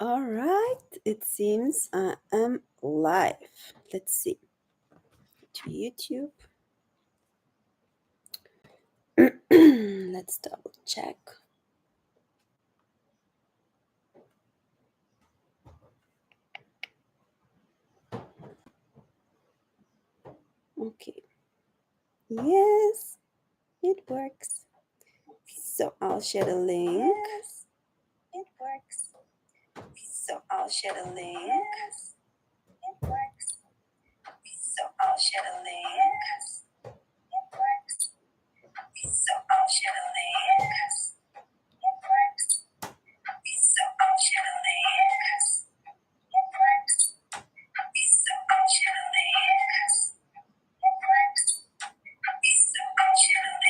All right, it seems I am live. Let's see. To YouTube. Let's double check. Okay. Yes, it works. So I'll share the link. Yes, it works. So I'll share the link. Yes, it works. So I'll share the link. It works. So I'll share the link. It works. So I'll share the link. It works. So I'll share the link. It works. So I'll share the link.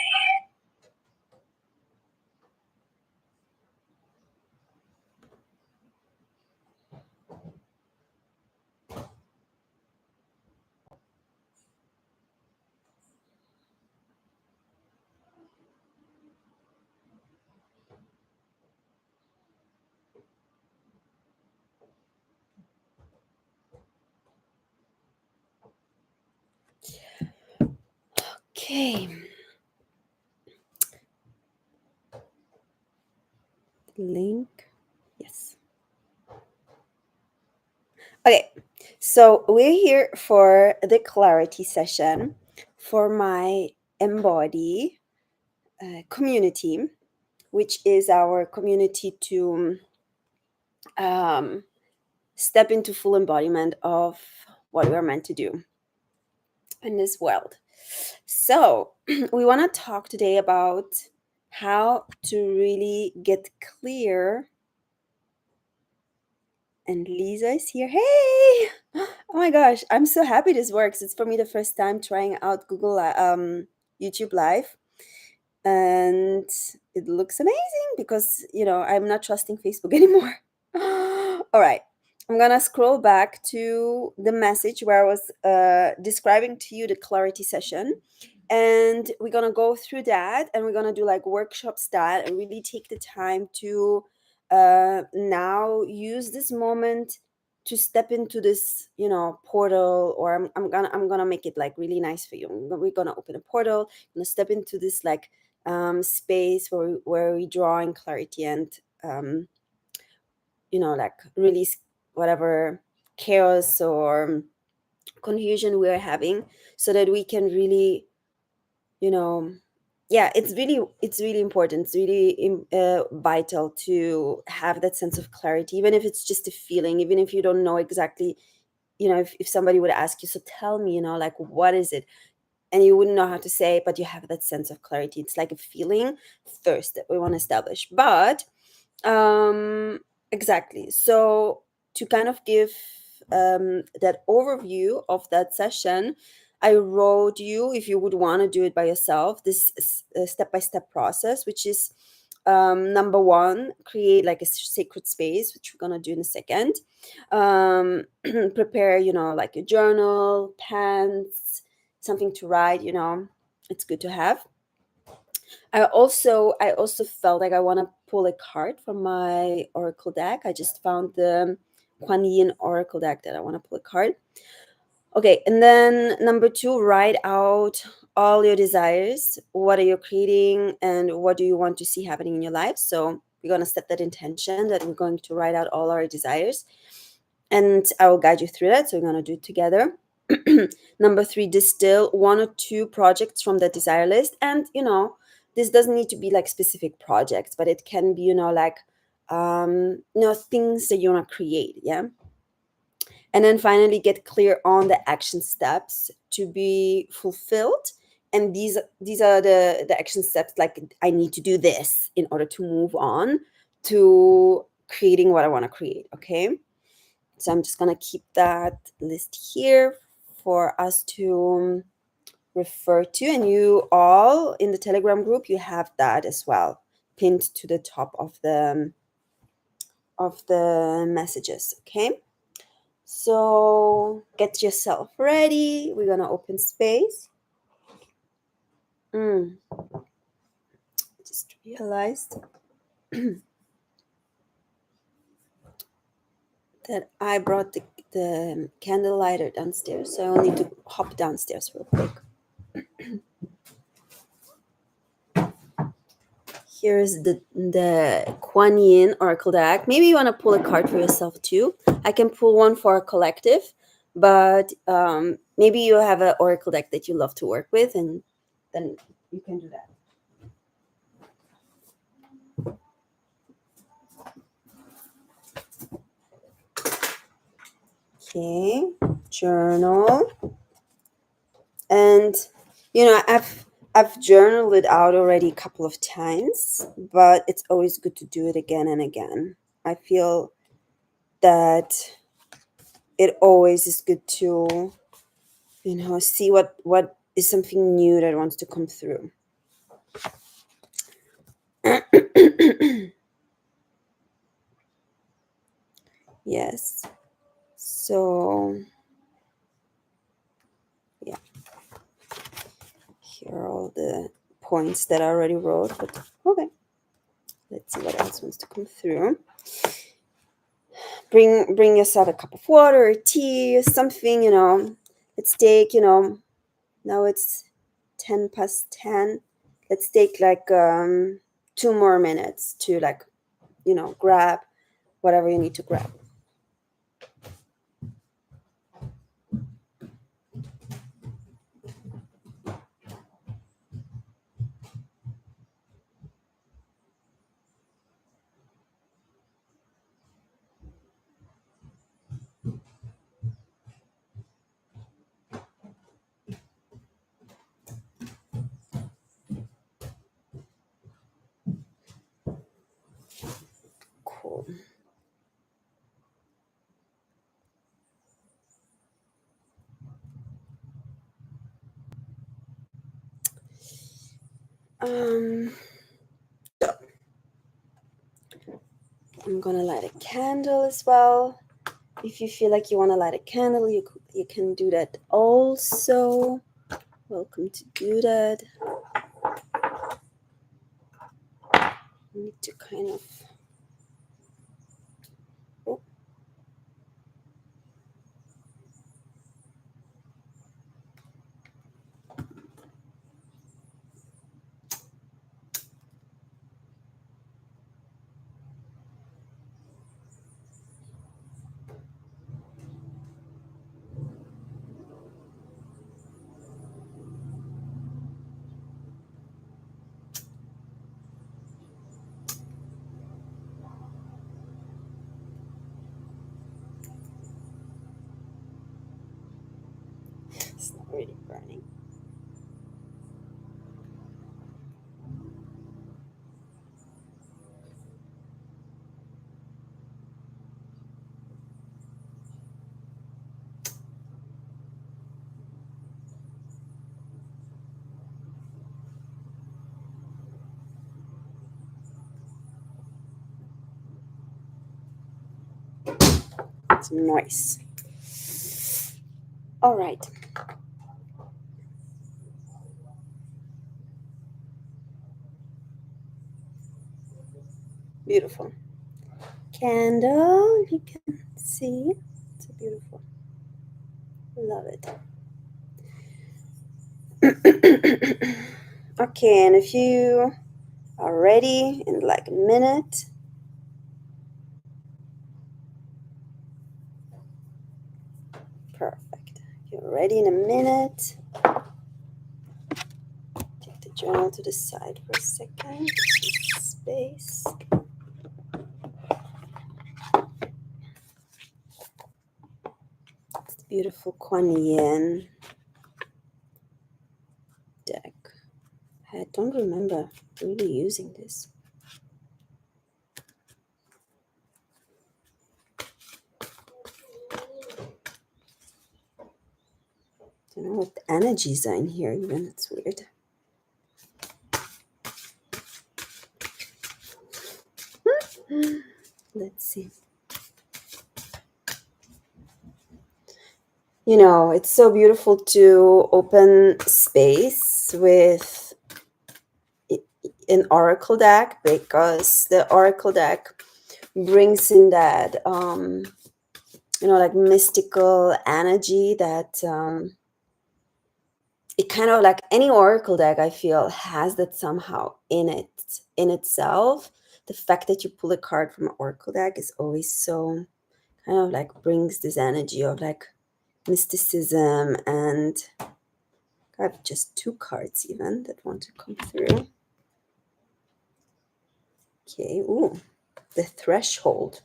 Okay. Link. Yes. Okay. So we're here for the clarity session for my Embody community, which is our community to step into full embodiment of what we're meant to do in this world. So, we want to talk today about how to really get clear. And Lisa is here. Hey! Oh my gosh, I'm so happy this works. It's for me the first time trying out YouTube Live, and it looks amazing because I'm not trusting Facebook anymore. All right, I'm gonna scroll back to the message where I was describing to you the clarity session, and we're gonna go through that, and we're gonna do like workshop style and really take the time to now use this moment to step into this portal, or I'm gonna make it like really nice for you. We're gonna open a portal, gonna step into this like space where we draw in clarity and like release whatever chaos or confusion we're having, so that we can really you know yeah, it's really important. It's really vital to have that sense of clarity, even if it's just a feeling, even if you don't know exactly. If somebody would ask you, so tell me, like, what is it, and you wouldn't know how to say it, but you have that sense of clarity. It's like a feeling first that we want to establish. But exactly. So to kind of give that overview of that session, I wrote you, if you would want to do it by yourself, this step-by-step process, which is number one, create like a sacred space, which we're gonna do in a second. Prepare, like a journal, pens, something to write. It's good to have. I also felt like I want to pull a card from my oracle deck. I just found the Kuan Yin oracle deck that I want to pull a card. Okay, and then number two, write out all your desires. What are you creating, and what do you want to see happening in your life? So we're going to set that intention that we're going to write out all our desires, and I will guide you through that. So we're going to do it together. Number three, distill one or two projects from the desire list. And this doesn't need to be like specific projects, but it can be like things that you want to create. Yeah. And then finally get clear on the action steps to be fulfilled. And these are the action steps, like I need to do this in order to move on to creating what I want to create. Okay, so I'm just going to keep that list here for us to refer to. And you all in the Telegram group, you have that as well, pinned to the top of the messages. Okay, so get yourself ready. We're going to open space. Just realized that I brought the candle lighter downstairs, so I'll need to hop downstairs real quick. Here's the Kuan Yin Oracle deck. Maybe you want to pull a card for yourself too. I can pull one for a collective, but maybe you have an Oracle deck that you love to work with, and then you can do that. Okay, journal. And I've journaled it out already a couple of times, but it's always good to do it again and again. I feel that it always is good to see what is something new that wants to come through. Yes. So yeah, here are all the points that I already wrote, but okay, let's see what else wants to come through. Bring yourself a cup of water or tea or something. Let's take, now it's 10 past 10. Let's take like 2 more minutes to grab whatever you need to grab. Cool. So I'm gonna light a candle as well. If you feel like you want to light a candle, you can do that also. Welcome to do that. I need to kind of it's not really burning. It's nice. All right. Beautiful. Candle, you can see. It's beautiful. Love it. Okay, and if you are ready in like a minute, perfect. If you're ready in a minute, take the journal to the side for a second. Space. It's the beautiful Kuan Yin deck. I don't remember really using this. I don't know what the energies are in here even. It's weird. Let's see. It's so beautiful to open space with an oracle deck, because the oracle deck brings in that like mystical energy that it kind of like any oracle deck I feel has that somehow in itself. The fact that you pull a card from an oracle deck is always so kind of like brings this energy of like mysticism, and I have just two cards even that want to come through. Okay, ooh, the threshold.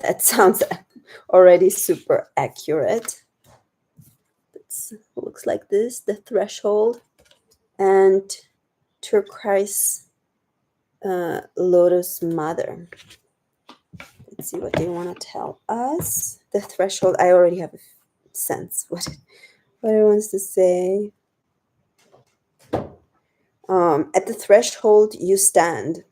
That sounds already super accurate. It looks like this, the threshold, and turquoise lotus mother. Let's see what they want to tell us. The threshold, I already have a sense what it wants to say. At the threshold you stand.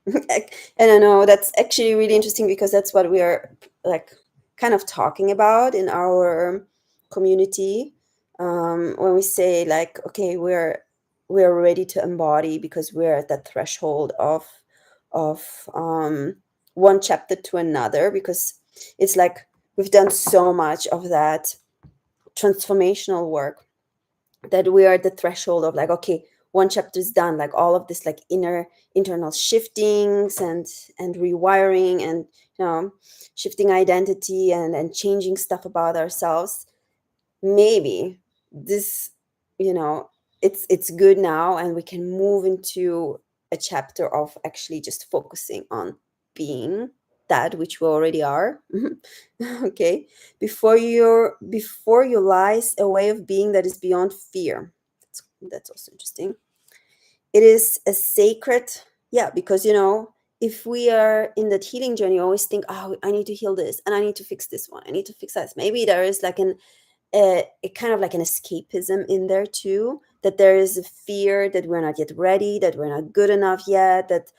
And I know that's actually really interesting because that's what we are like kind of talking about in our community, when we say like, okay, we're ready to embody because we're at that threshold of one chapter to another, because it's like we've done so much of that transformational work that we are at the threshold of like, okay, one chapter is done, like all of this like internal shiftings and rewiring, and shifting identity and changing stuff about ourselves. Maybe this, it's good now, and we can move into a chapter of actually just focusing on being that which we already are. Okay, before you lies a way of being that is beyond fear. That's also interesting. It is a sacred, yeah, because if we are in that healing journey, you always think, oh, I need to heal this and I need to fix this one, I need to fix that. Maybe there is like a kind of like an escapism in there too, that there is a fear that we're not yet ready, that we're not good enough yet, that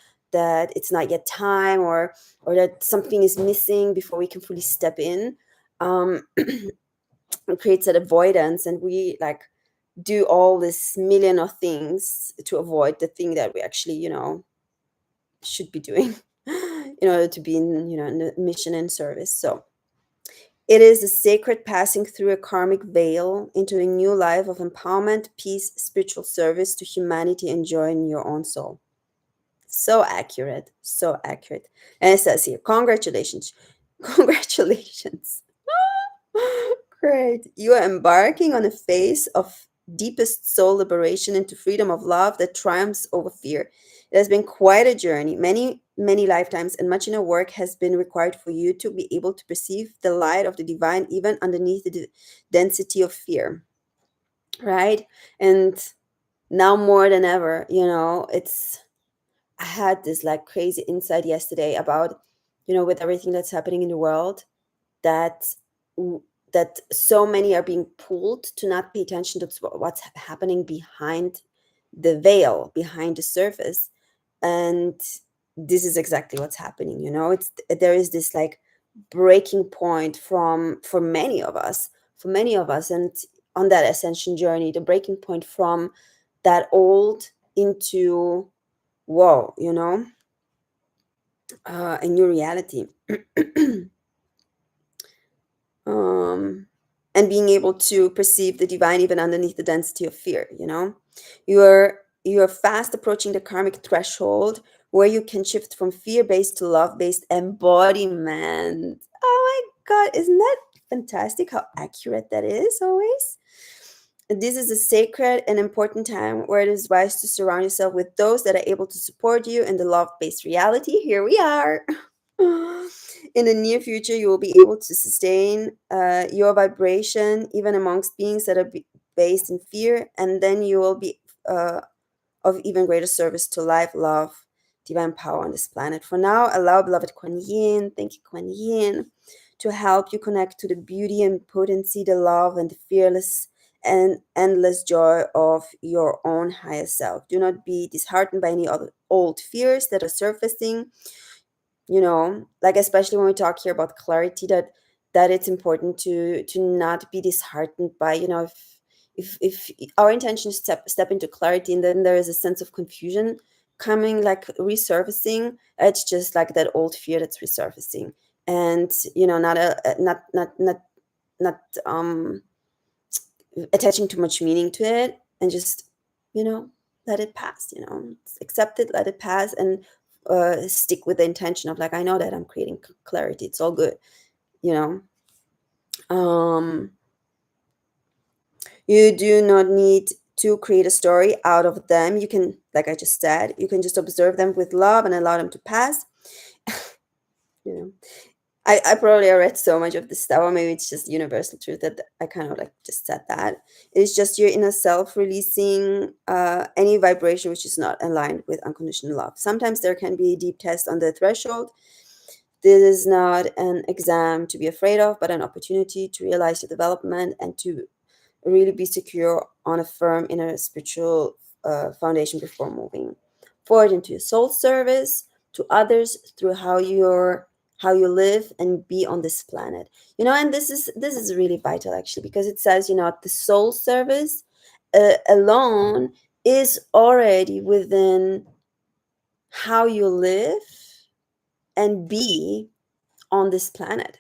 it's not yet time, or that something is missing before we can fully step in. It creates that avoidance, and we like do all this million of things to avoid the thing that we actually should be doing in order to be in the mission and service. So it is a sacred passing through a karmic veil into a new life of empowerment, peace, spiritual service to humanity, and joy in your own soul. So accurate, so accurate. And it says here, congratulations. Congratulations. Great. You are embarking on a phase of deepest soul liberation into freedom of love that triumphs over fear. It has been quite a journey, many, many lifetimes, and much inner work has been required for you to be able to perceive the light of the divine even underneath the density of fear. Right? And now more than ever, I had this like crazy insight yesterday about, with everything that's happening in the world, that that so many are being pulled to not pay attention to what's happening behind the veil, behind the surface. And this is exactly what's happening. There is this like breaking point for many of us, and on that ascension journey, the breaking point from that old into, whoa, a new reality. And being able to perceive the divine even underneath the density of fear. You're fast approaching the karmic threshold where you can shift from fear-based to love-based embodiment. Oh my god, isn't that fantastic how accurate that is always? This is a sacred and important time where it is wise to surround yourself with those that are able to support you in the love-based reality. Here we are. In the near future, you will be able to sustain your vibration even amongst beings that are based in fear, and then you will be of even greater service to life, love, divine power on this planet. For now, allow beloved Kuan Yin, thank you, Kuan Yin, to help you connect to the beauty and potency, the love, and the fearless and endless joy of your own higher self. Do not be disheartened by any other old fears that are surfacing. Like especially when we talk here about clarity, that it's important to not be disheartened by, if our intention is step into clarity, and then there is a sense of confusion coming, like resurfacing, it's just like that old fear that's resurfacing. and not attaching too much meaning to it, and just let it pass. Accept it, let it pass, and stick with the intention of, like, I know that I'm creating clarity, it's all good. you know um you do not need to create a story out of them. You can, like I just said, you can just observe them with love and allow them to pass. you know I probably read so much of this stuff, or maybe it's just universal truth that I kind of like just said that. It's just your inner self releasing any vibration which is not aligned with unconditional love. Sometimes there can be a deep test on the threshold. This is not an exam to be afraid of, but an opportunity to realize your development and to really be secure on a firm inner spiritual foundation before moving forward into your soul service to others through how you live and be on this planet. And this is really vital, actually, because it says, the soul service alone is already within how you live and be on this planet.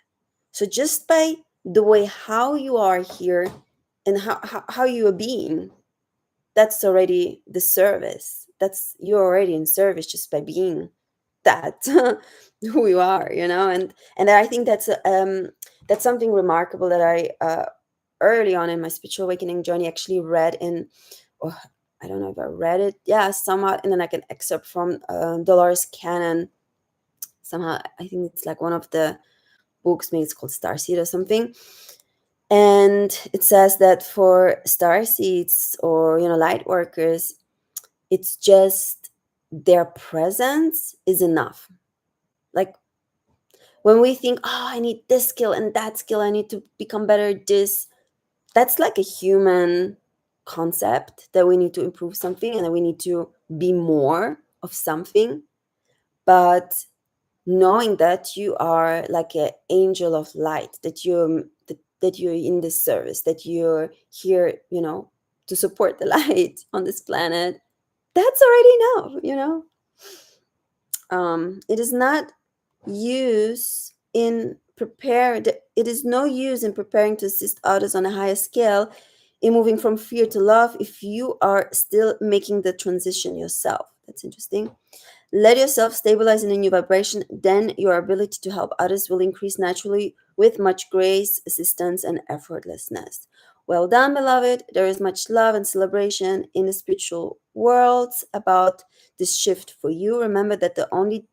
So just by the way how you are here and how you are being, that's already the service. You're already in service just by being that who you are, and I think that's something remarkable that I early on in my spiritual awakening journey actually read in, or I don't know if I read it, yeah, somewhat, and then like an excerpt from Dolores Cannon. Somehow I think it's like one of the books, maybe it's called Starseed or something. And it says that for star seeds or light workers, it's just their presence is enough. Like when we think, oh, I need this skill and that skill, I need to become better at this, that's like a human concept that we need to improve something and that we need to be more of something. But knowing that you are like an angel of light, that you're in this service, that you're here, to support the light on this planet, that's already enough. It is not use in prepared. It is no use in preparing to assist others on a higher scale in moving from fear to love if you are still making the transition yourself. That's interesting. Let yourself stabilize in a new vibration, then your ability to help others will increase naturally with much grace, assistance, and effortlessness. Well done, beloved. There is much love and celebration in the spiritual worlds about this shift for you. Remember that the only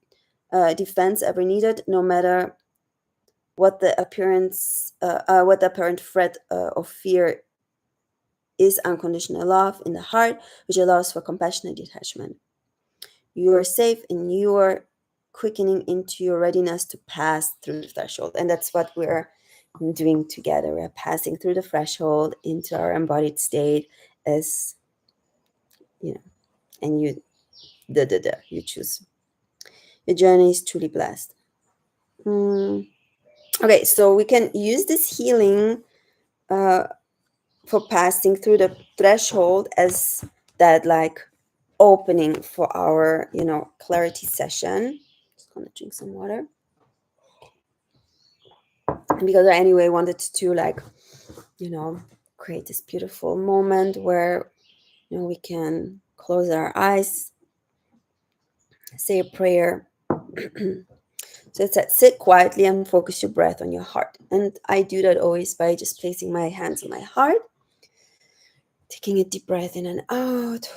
defense ever needed, no matter what the apparent threat or fear, is unconditional love in the heart, which allows for compassionate detachment. You are safe and you are quickening into your readiness to pass through the threshold. And that's what we're doing together. We're passing through the threshold into our embodied state as, and you choose. Your journey is truly blessed. Okay, so we can use this healing for passing through the threshold as that like opening for our clarity session. Just gonna drink some water, because I anyway wanted to like create this beautiful moment where we can close our eyes, say a prayer. So it said, sit quietly and focus your breath on your heart. And I do that always by just placing my hands on my heart, taking a deep breath in and out.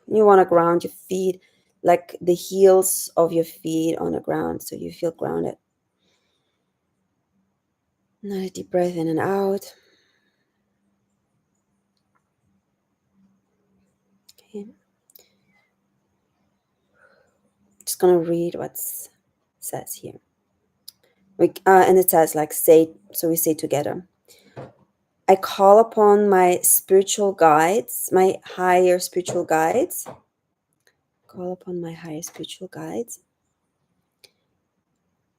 You want to ground your feet, like the heels of your feet on the ground, so you feel grounded. Another deep breath in and out. Okay. Just gonna read what says here. And it says like so we say together. I call upon my spiritual guides, my higher spiritual guides. Call upon my higher spiritual guides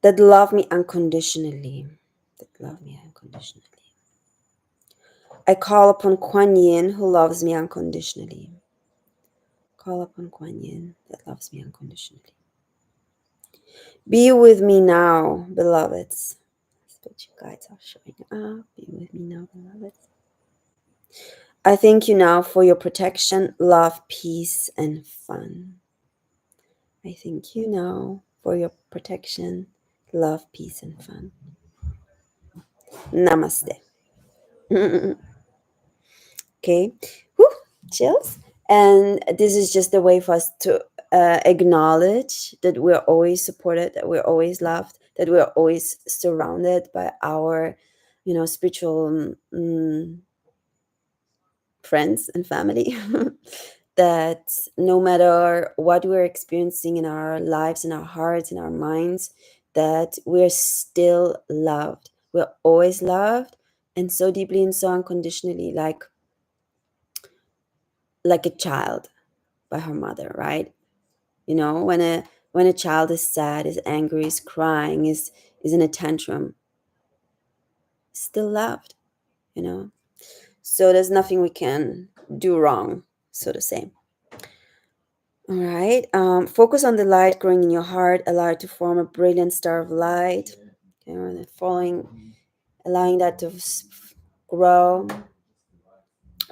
that love me unconditionally. That love me unconditionally. I call upon Kuan Yin, who loves me unconditionally. Call upon Kuan Yin that loves me unconditionally. Be with me now, beloveds. Spiritual guides are showing up. Be with me now, beloveds. I thank you now for your protection, love, peace, and fun. I thank you now for your protection, love, peace, and fun. Namaste. Okay. Whew, chills. And this is just a way for us to acknowledge that we're always supported, that we're always loved, that we're always surrounded by our, spiritual friends and family. That no matter what we're experiencing in our lives, in our hearts, in our minds, that we're still loved. We're always loved, and so deeply and so unconditionally, like a child by her mother, right? When a child is sad, is angry, is crying, is in a tantrum, still loved, you know. So there's nothing we can do wrong, so to say. All right. Focus on the light growing in your heart. Allow it to form a brilliant star of light. Allowing that to grow.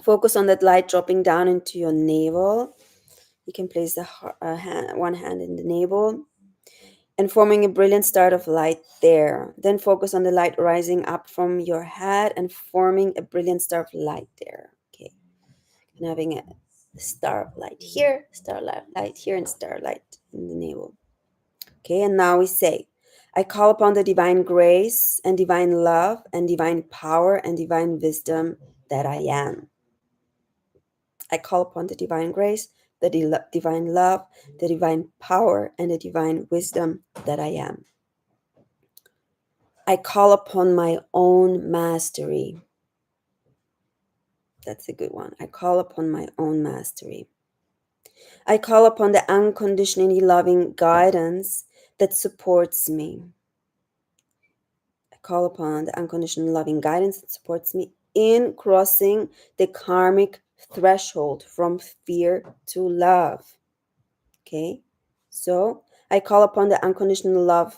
Focus on that light dropping down into your navel. You can place one hand in the navel and forming a brilliant star of light there. Then focus on the light rising up from your head and forming a brilliant star of light there. Okay. And having a star of light here, star light here, and star light in the navel. Okay, and now we say, I call upon the divine grace and divine love and divine power and divine wisdom that I am. I call upon the divine grace, the divine love, the divine power, and the divine wisdom that I am. I call upon my own mastery. That's a good one. I call upon my own mastery. I call upon the unconditionally loving guidance that supports me. I call upon the unconditional loving guidance that supports me in crossing the karmic threshold from fear to love. Okay? So I call upon the unconditional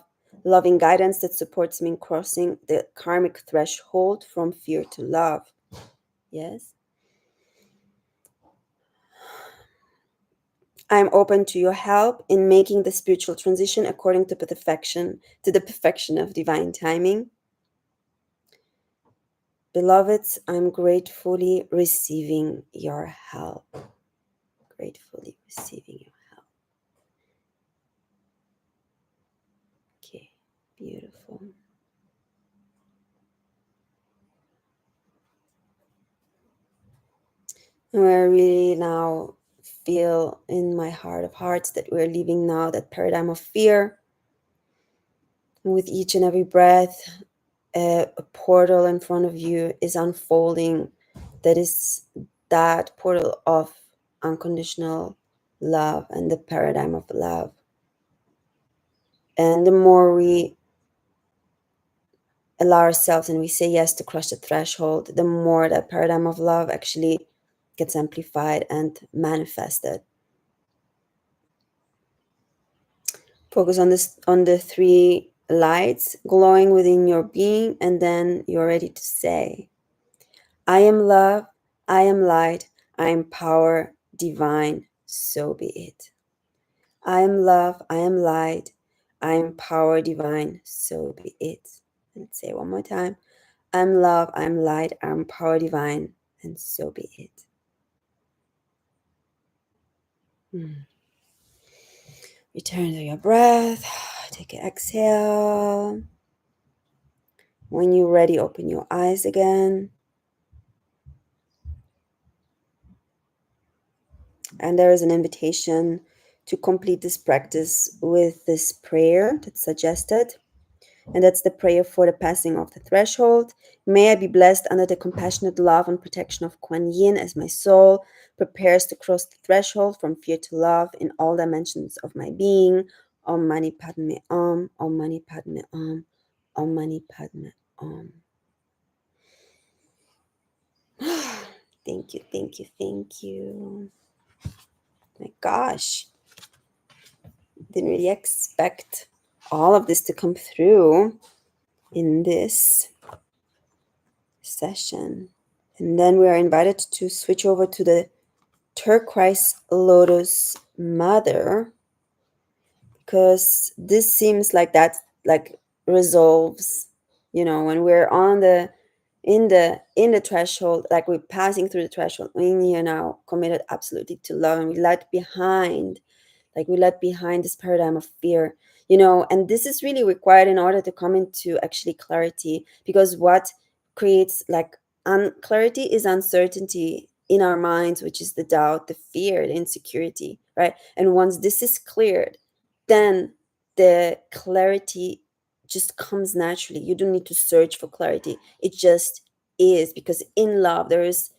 loving guidance that supports me in crossing the karmic threshold from fear to love. Yes? I am open to your help in making the spiritual transition according to the perfection of divine timing. Beloveds, I'm gratefully receiving your help. Gratefully receiving your help. Okay, beautiful. And I really now feel in my heart of hearts that we're leaving now that paradigm of fear. And with each and every breath, a portal in front of you is unfolding. That is that portal of unconditional love and the paradigm of love. And the more we allow ourselves and we say yes to cross the threshold, the more that paradigm of love actually gets amplified and manifested. Focus on the three lights glowing within your being, and then you're ready to say, I am love, I am light, I am power, divine, so be it. I am love, I am light, I am power, divine, so be it. Let's say it one more time. I'm love, I'm light, I'm power, divine, and so be it. Return to your breath. Take an exhale. When you're ready, open your eyes again. And there is an invitation to complete this practice with this prayer that's suggested. And that's the prayer for the passing of the threshold. May I be blessed under the compassionate love and protection of Kuan Yin as my soul prepares to cross the threshold from fear to love in all dimensions of my being. Om Mani Padme Om, Om Mani Padme Om, Om Mani Padme Om. Thank you, thank you, thank you. My gosh. didn't really expect all of this to come through in this session. And then we are invited to switch over to the turquoise lotus mother, because this seems like that like resolves, when we're on the in the threshold, like we're passing through the threshold, we are now committed absolutely to love, and we let behind this paradigm of fear, and this is really required in order to come into actually clarity, because what creates like clarity is uncertainty in our minds, which is the doubt, the fear, the insecurity, right? And once this is cleared, then the clarity just comes naturally. You don't need to search for clarity. It just is, because in love there is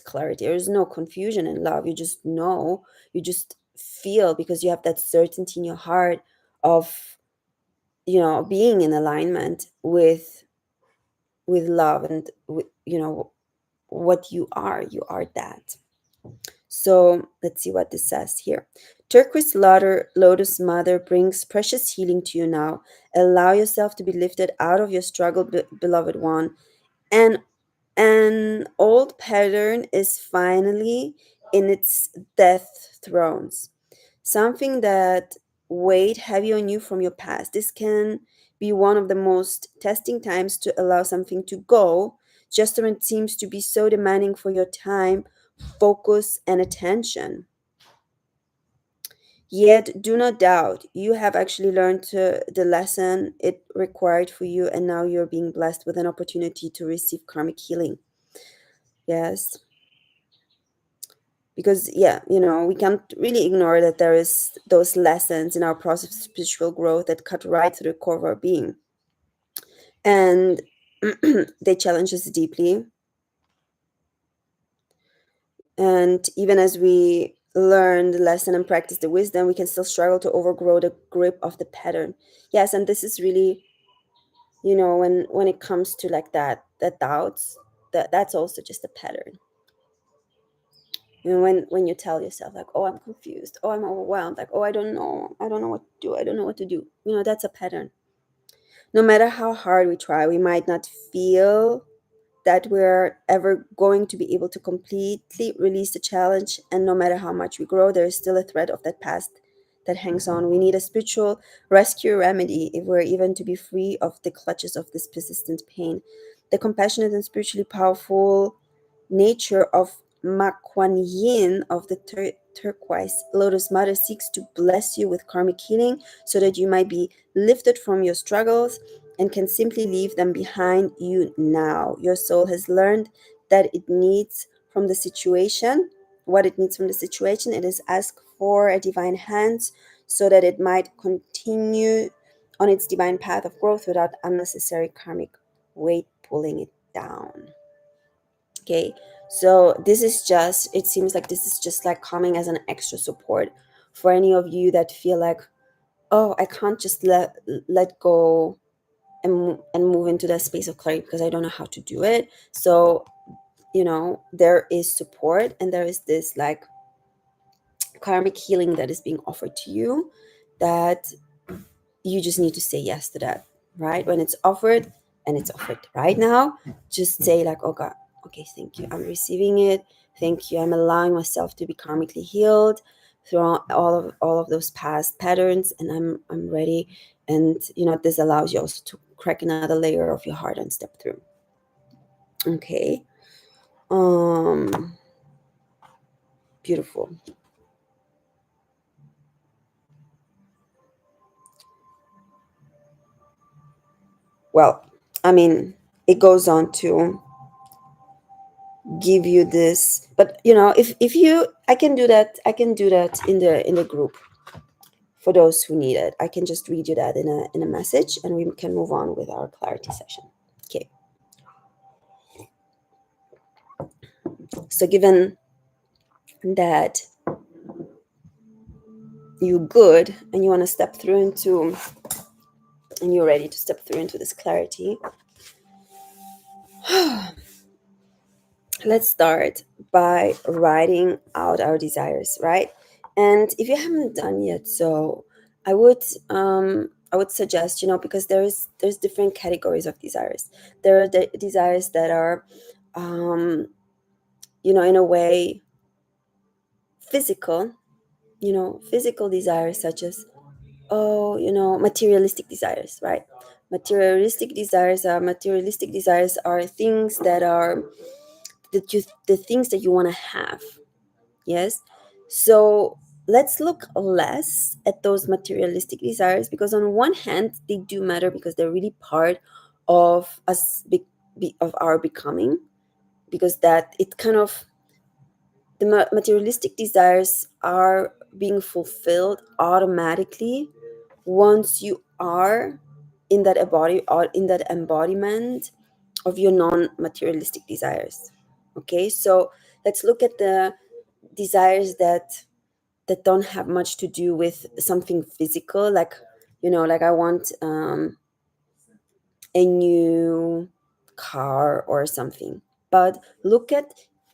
clarity. There is no confusion in love. You just know, you just feel, because you have that certainty in your heart of being in alignment with love, and with what you are that. So let's see what this says here. Turquoise lotus mother brings precious healing to you now. Allow yourself to be lifted out of your struggle, beloved one. And an old pattern is finally in its death thrones. Something that weighed heavy on you from your past. This can be one of the most testing times to allow something to go, just when it seems to be so demanding for your time, focus, and attention. Yet, do not doubt, you have actually learned the lesson it required for you, and now you're being blessed with an opportunity to receive karmic healing. Yes. Because, yeah, we can't really ignore that there is those lessons in our process of spiritual growth that cut right through the core of our being. And they challenge us deeply. And even as we learn the lesson and practice the wisdom, we can still struggle to overgrow the grip of the pattern. Yes, and this is really, when it comes to like that doubts, that's also just a pattern. When you tell yourself like, oh, I'm confused, oh, I'm overwhelmed, like, oh, I don't know what to do, I don't know what to do, that's a pattern. No matter how hard we try, we might not feel that we're ever going to be able to completely release the challenge. And no matter how much we grow, there is still a thread of that past that hangs on. We need a spiritual rescue remedy if we're even to be free of the clutches of this persistent pain. The compassionate and spiritually powerful nature of Ma Kuan Yin of the turquoise lotus mother seeks to bless you with karmic healing so that you might be lifted from your struggles and can simply leave them behind you now. Your soul has learned that it needs from the situation, what it needs from the situation. It is asked for a divine hand so that it might continue on its divine path of growth without unnecessary karmic weight pulling it down. Okay, so it seems like this is just like coming as an extra support for any of you that feel like, oh, I can't just let go and move into that space of clarity because I don't know how to do it. So, there is support, and there is this like karmic healing that is being offered to you, that you just need to say yes to that, right? When it's offered, and it's offered right now, just say like, oh God, okay, thank you, I'm receiving it, thank you, I'm allowing myself to be karmically healed through all of those past patterns, and I'm ready. And this allows you also to crack another layer of your heart and step through. Okay. Beautiful. Well, I mean, it goes on to give you this, but if you I can do that, in the group for those who need it. I can just read you that in a message, and we can move on with our clarity session. Okay, so given that you're good and you want to step through into, and you're ready to step through into this clarity, let's start by writing out our desires, right? And if you haven't done yet so, I would suggest, because there's different categories of desires. There are the desires that are, um, in a way physical, physical desires, such as, materialistic desires, right? Materialistic desires are things that are, the things that you want to have. Yes. So let's look less at those materialistic desires, because on one hand they do matter, because they're really part of us, of our becoming, because that it kind of, the materialistic desires are being fulfilled automatically once you are in that embodiment of your non-materialistic desires. Okay, so let's look at the desires that don't have much to do with something physical, like, like I want a new car or something. But look at,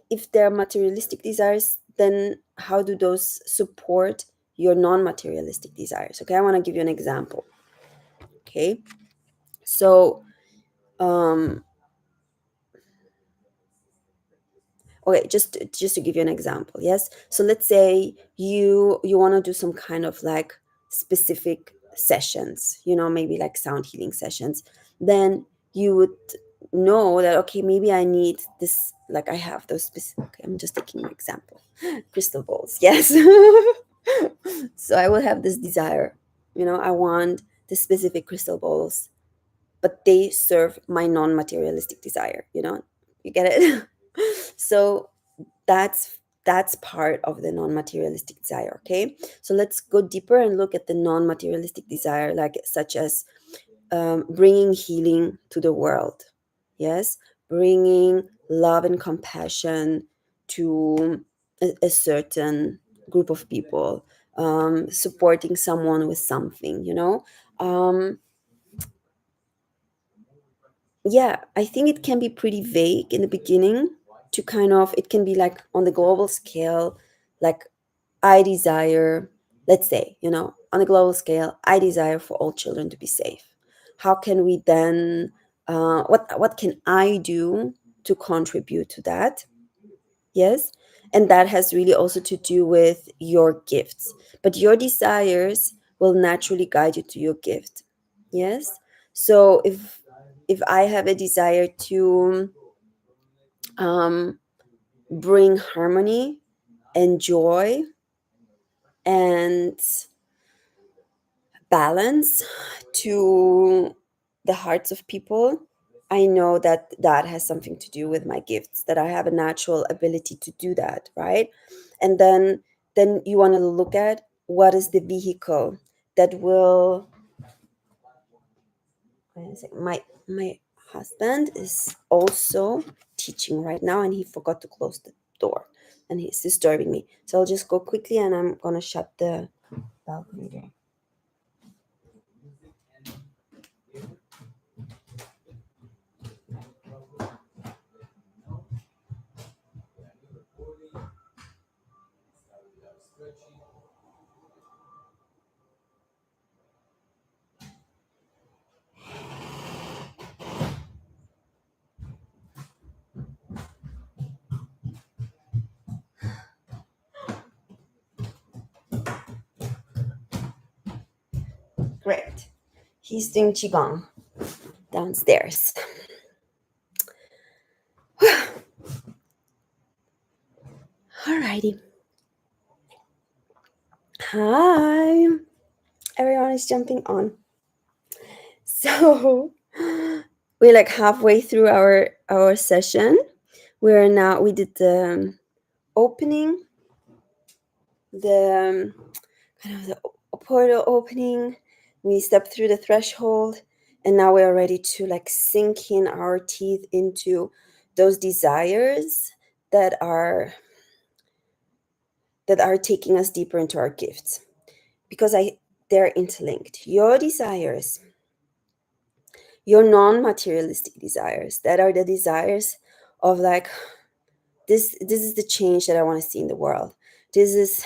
if they're materialistic desires, then how do those support your non-materialistic desires? Okay, I want to give you an example. Okay, so um okay, just to give you an example. Yes, so let's say you want to do some kind of like specific sessions, maybe like sound healing sessions. Then you would know that, okay, maybe I need this, like I have those specific, okay, I'm just taking an example, crystal balls. Yes. So I will have this desire, I want the specific crystal balls, but they serve my non-materialistic desire, you get it. So that's part of the non-materialistic desire. Okay, so let's go deeper and look at the non-materialistic desire, like such as, bringing healing to the world. Yes, bringing love and compassion to a certain group of people, supporting someone with something, um, yeah, I think it can be pretty vague in the beginning, to kind of, it can be like on the global scale, like I desire, let's say, on a global scale, I desire for all children to be safe. How can we then, what can I do to contribute to that? Yes. And that has really also to do with your gifts. But your desires will naturally guide you to your gift. Yes. So if I have a desire to, um, bring harmony and joy and balance to the hearts of people, I know that that has something to do with my gifts, that I have a natural ability to do that, right? And then you want to look at what is the vehicle that will, wait a second, my husband is also teaching right now, and he forgot to close the door, and he's disturbing me. So I'll just go quickly, and I'm gonna shut the balcony door. Great. He's doing qigong downstairs. Alrighty. Hi. Everyone is jumping on. So we're like halfway through our session. We did the opening, the kind of the portal opening. We stepped through the threshold, and now we're ready to like sink in our teeth into those desires that are taking us deeper into our gifts, because they're interlinked. Your desires, your non-materialistic desires, that are the desires of like, this is the change that I want to see in the world. This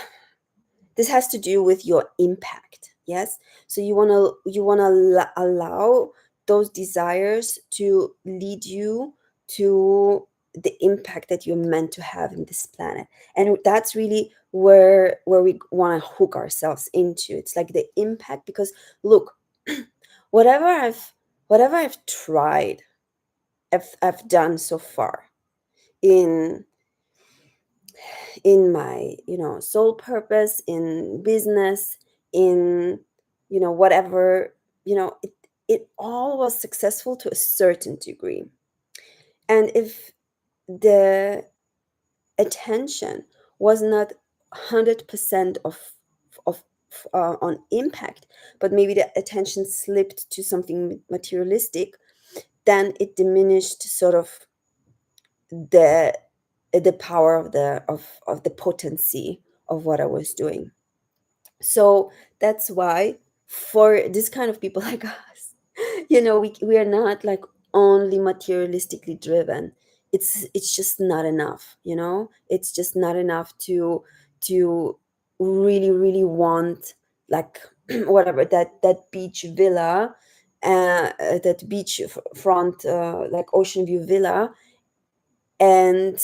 has to do with your impact. Yes, so you want to allow those desires to lead you to the impact that you're meant to have in this planet. And that's really where we want to hook ourselves into. It's like the impact, because look, whatever I've tried, I've done so far in my, soul purpose, in business, in, whatever, it all was successful to a certain degree. And if the attention was not 100% of on impact, but maybe the attention slipped to something materialistic, then it diminished sort of the power of the potency of what I was doing. So that's why, for this kind of people like us, we are not like only materialistically driven. It's just not enough. It's just not enough to really really want, like, whatever, that beach villa, that beach front, like ocean view villa, and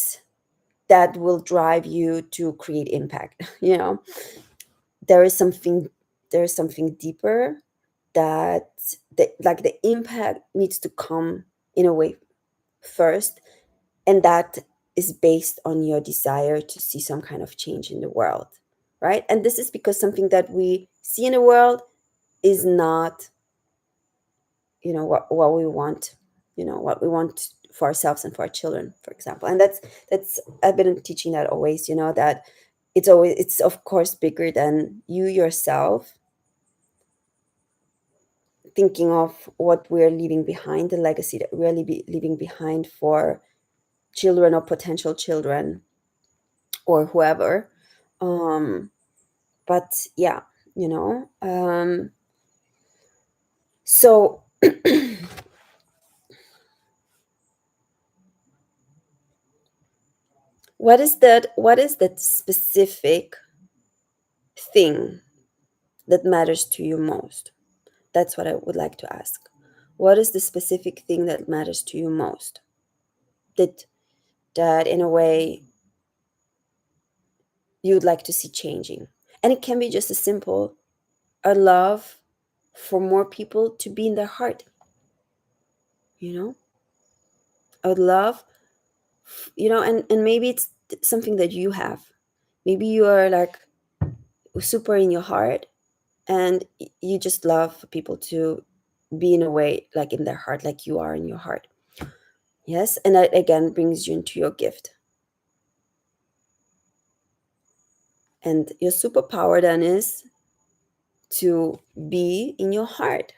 that will drive you to create impact. There is something there is something deeper, that like the impact needs to come in a way first, and that is based on your desire to see some kind of change in the world, right? And this is because something that we see in the world is not, what we want, what we want for ourselves and for our children, for example. And that's I've been teaching that always, that it's of course bigger than you yourself, thinking of what we're leaving behind, the legacy that we're leaving behind for children or potential children or whoever. um but yeah, so what is that specific thing that matters to you most? That's what I would like to ask. What is the specific thing that matters to you most, that in a way you'd like to see changing? And it can be just as simple, a love for more people to be in their heart. you know I would love, and maybe it's something that you have. Maybe you are like super in your heart, and you just love for people to be in a way like in their heart, like you are in your heart. Yes, and that again brings you into your gift. And your superpower then is to be in your heart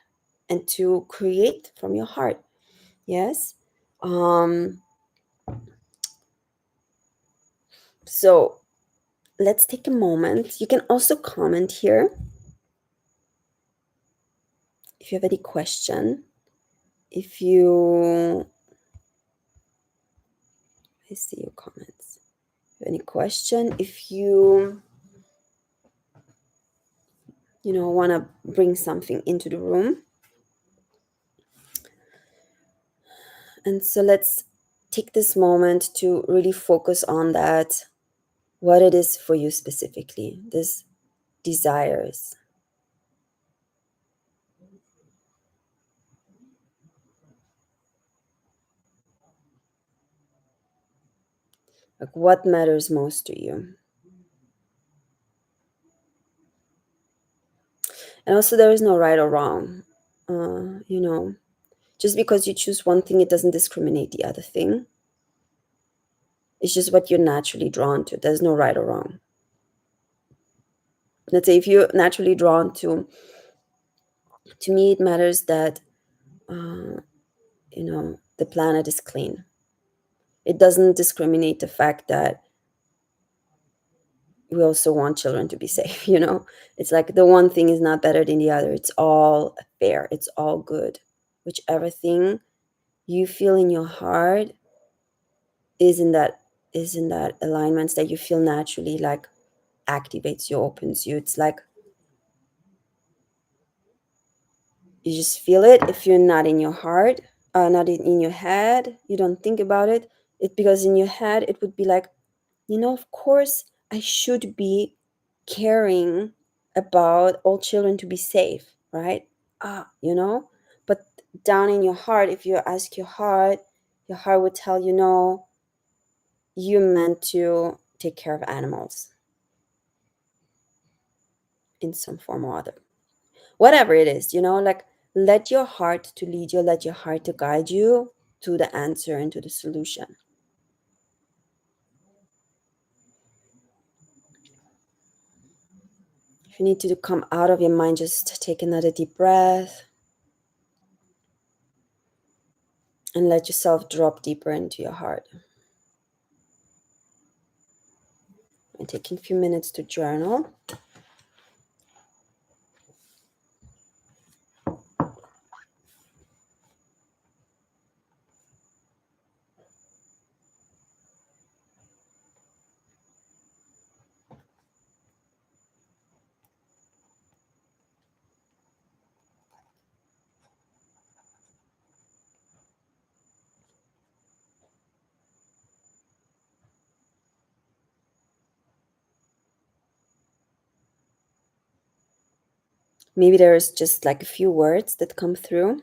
and to create from your heart. Yes. um so let's take a moment. You can also comment here if you have any question. If you I see your comments. If you have any question, if you want to bring something into the room. And so let's take this moment to really focus on that, what it is for you specifically, this desires. Like, what matters most to you? And also, there is no right or wrong. Just because you choose one thing, it doesn't discriminate the other thing. It's just what you're naturally drawn to. There's no right or wrong. Let's say if you're naturally drawn to me, it matters that, the planet is clean. It doesn't discriminate the fact that we also want children to be safe. It's like the one thing is not better than the other. It's all fair. It's all good. Whichever thing you feel in your heart is in that alignments that you feel naturally, like, activates you, opens you. It's like You just feel it. If you're not in your heart, not in your head, you don't think about it. It because in your head it would be like, of course I should be caring about all children to be safe, right? But down in your heart, if you ask your heart would tell you, no, you're meant to take care of animals in some form or other. Whatever it is, like, let your heart to lead you, let your heart to guide you to the answer and to the solution. If you need to come out of your mind, just take another deep breath and let yourself drop deeper into your heart. And taking a few minutes to journal. Maybe there's just like a few words that come through.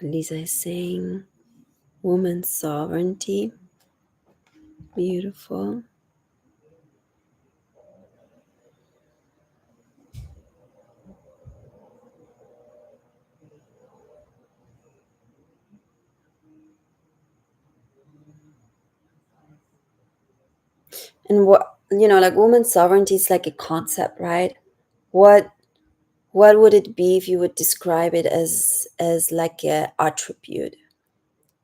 Lisa is saying woman's sovereignty. Beautiful. And like woman's sovereignty is like a concept, right? What what would it be if you would describe it as like a attribute?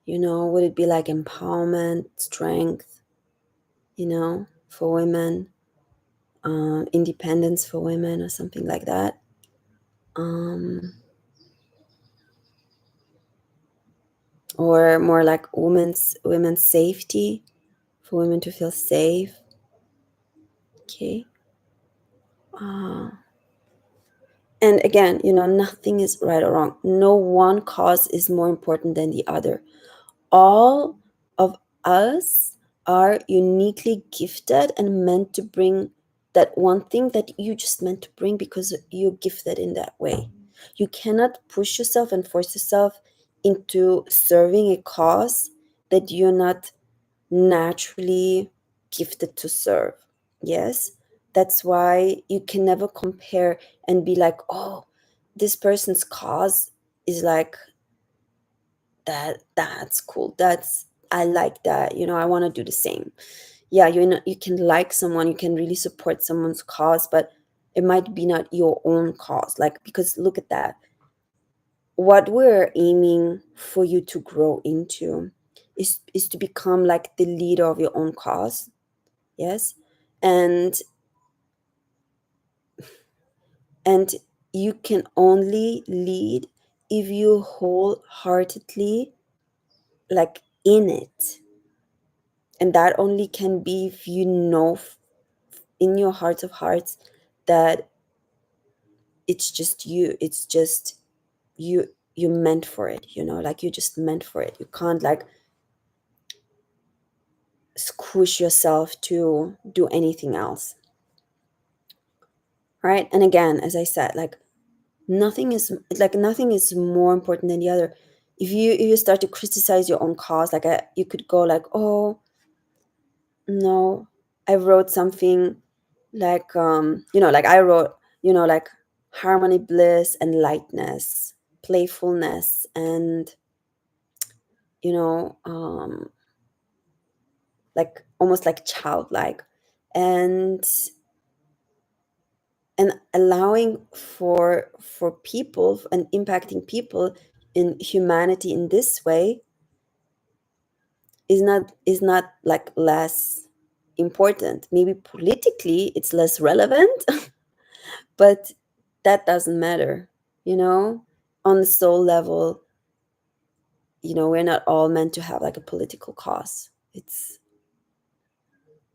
Would it be like empowerment, strength, for women, independence for women, or something like that? Um, or more like women's safety, for women to feel safe. Okay. Uh, and again, nothing is right or wrong. No one cause is more important than the other. All of us are uniquely gifted and meant to bring that one thing that you just meant to bring because you're gifted in that way. You cannot push yourself and force yourself into serving a cause that you're not naturally gifted to serve. Yes, that's why you can never compare and be like, oh, this person's cause is like that's cool, that's, I like that, I want to do the same. Yeah, you can like someone, you can really support someone's cause, but it might be not your own cause, like, because look at that, what we're aiming for you to grow into is to become like the leader of your own cause. Yes. And and you can only lead if you wholeheartedly like in it, and that only can be if in your heart of hearts that it's just you, it's just you, you meant for it, like you just meant for it. You can't like squish yourself to do anything else, right? And again, as I said, like nothing is more important than the other. If you start to criticize your own cause, like you could go like, oh no, I wrote something like like I wrote, like harmony, bliss, and lightness, playfulness, and you know um like almost like childlike, and allowing for people and impacting people in humanity in this way is not like less important. Maybe politically it's less relevant, but that doesn't matter, you know on the soul level. We're not all meant to have like a political cause. It's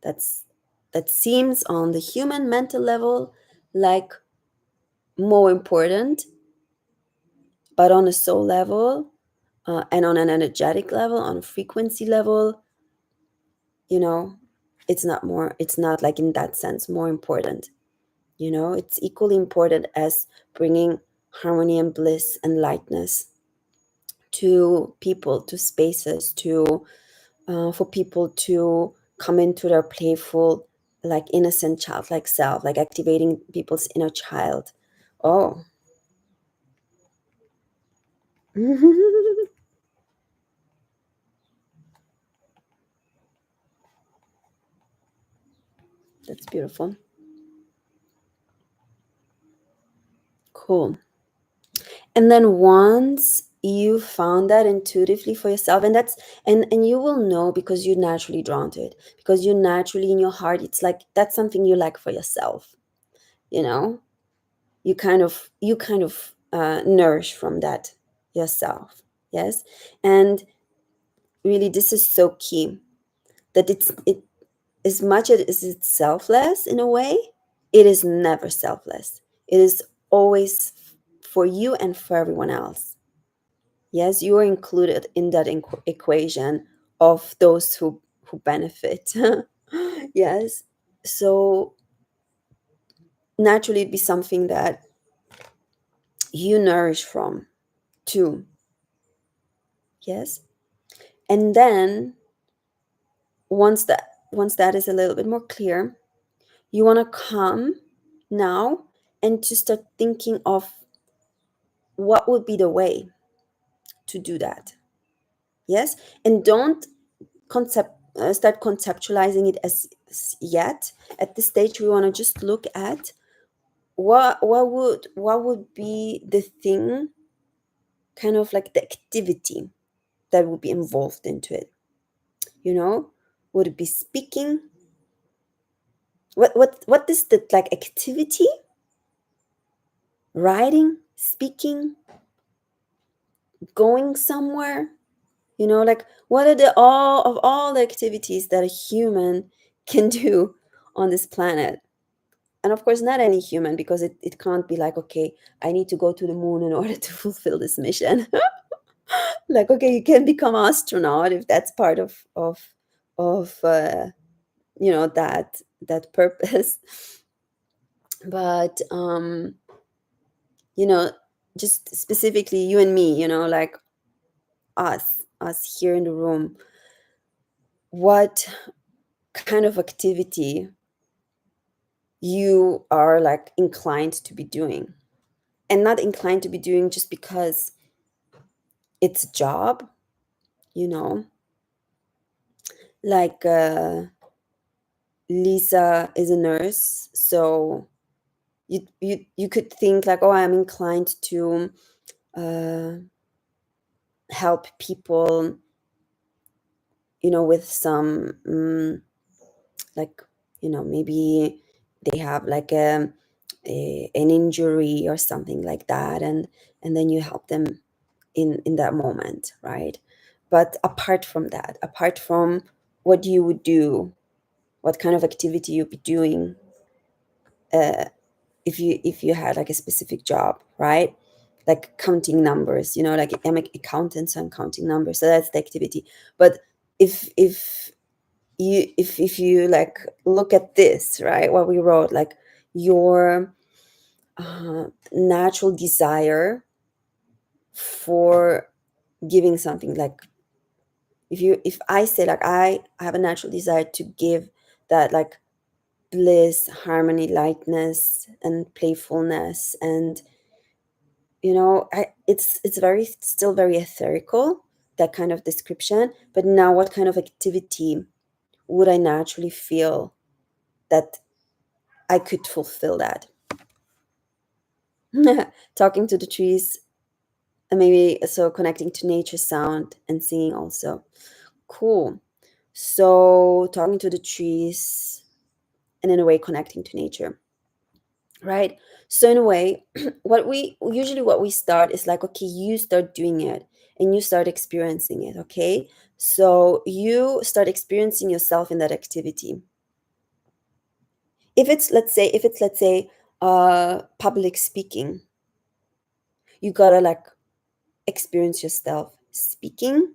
that's that seems on the human mental level like more important, but on a soul level, and on an energetic level, on a frequency level, you know it's not like in that sense more important. It's equally important as bringing harmony and bliss and lightness to people, to spaces, to for people to come into their playful, like innocent childlike self, like activating people's inner child. Oh. That's beautiful. Cool. And then once you found that intuitively for yourself, and and you will know because you're naturally drawn to it, because you naturally in your heart, it's like that's something you like for yourself. you know you kind of nourish from that yourself. Yes. And really, this is so key, that it as much as it's selfless in a way, it is never selfless. It is always for you and for everyone else. Yes, you are included in that equation of those who benefit. Yes. So naturally it'd be something that you nourish from too. Yes. And then once that is a little bit more clear, you want to come now and to start thinking of what would be the way to do that. Yes. And don't start conceptualizing it as yet. At this stage we want to just look at what would be the thing, kind of like the activity that would be involved into it. Would it be speaking? What is the like activity? Writing, speaking, going somewhere? Like what are the all the activities that a human can do on this planet? And of course not any human, because it can't be like, okay, I need to go to the moon in order to fulfill this mission. Like, okay, you can become astronaut if that's part of that purpose. But you know just specifically you and me, like us here in the room, what kind of activity you are like inclined to be doing, and not inclined to be doing just because it's a job, you know like Lisa is a nurse, so you could think like, oh, I'm inclined to uh, help people, with some like, maybe they have like an injury or something like that, and then you help them in that moment, right? But apart from that, apart from what you would do, what kind of activity you'd be doing, uh, if you had like a specific job, right? like counting numbers, like I'm an accountant, so I'm counting numbers, so that's the activity. But if you like look at this, right, what we wrote, like your natural desire for giving something, like if I say like I have a natural desire to give that, like bliss, harmony, lightness, and playfulness, and it's very still very etherical, that kind of description. But now, what kind of activity would I naturally feel that I could fulfill that? Talking to the trees, and maybe so connecting to nature sound and singing also. Cool. So talking to the trees, and in a way connecting to nature, right? So in a way, what we start is like, okay, you start doing it and you start experiencing it. Okay, so you start experiencing yourself in that activity. If it's let's say public speaking, you gotta like experience yourself speaking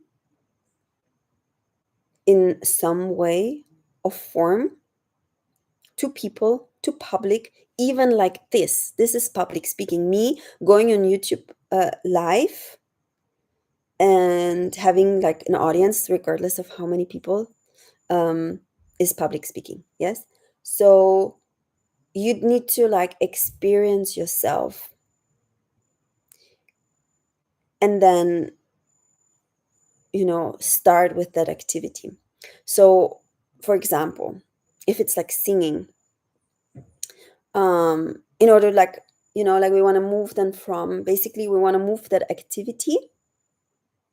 in some way or form to people, to public, even like this is public speaking, me going on YouTube live and having like an audience regardless of how many people, um, is public speaking. Yes, so you'd need to like experience yourself, and then start with that activity. So for example, if it's like singing, in order like like we want to move them from, basically we want to move that activity,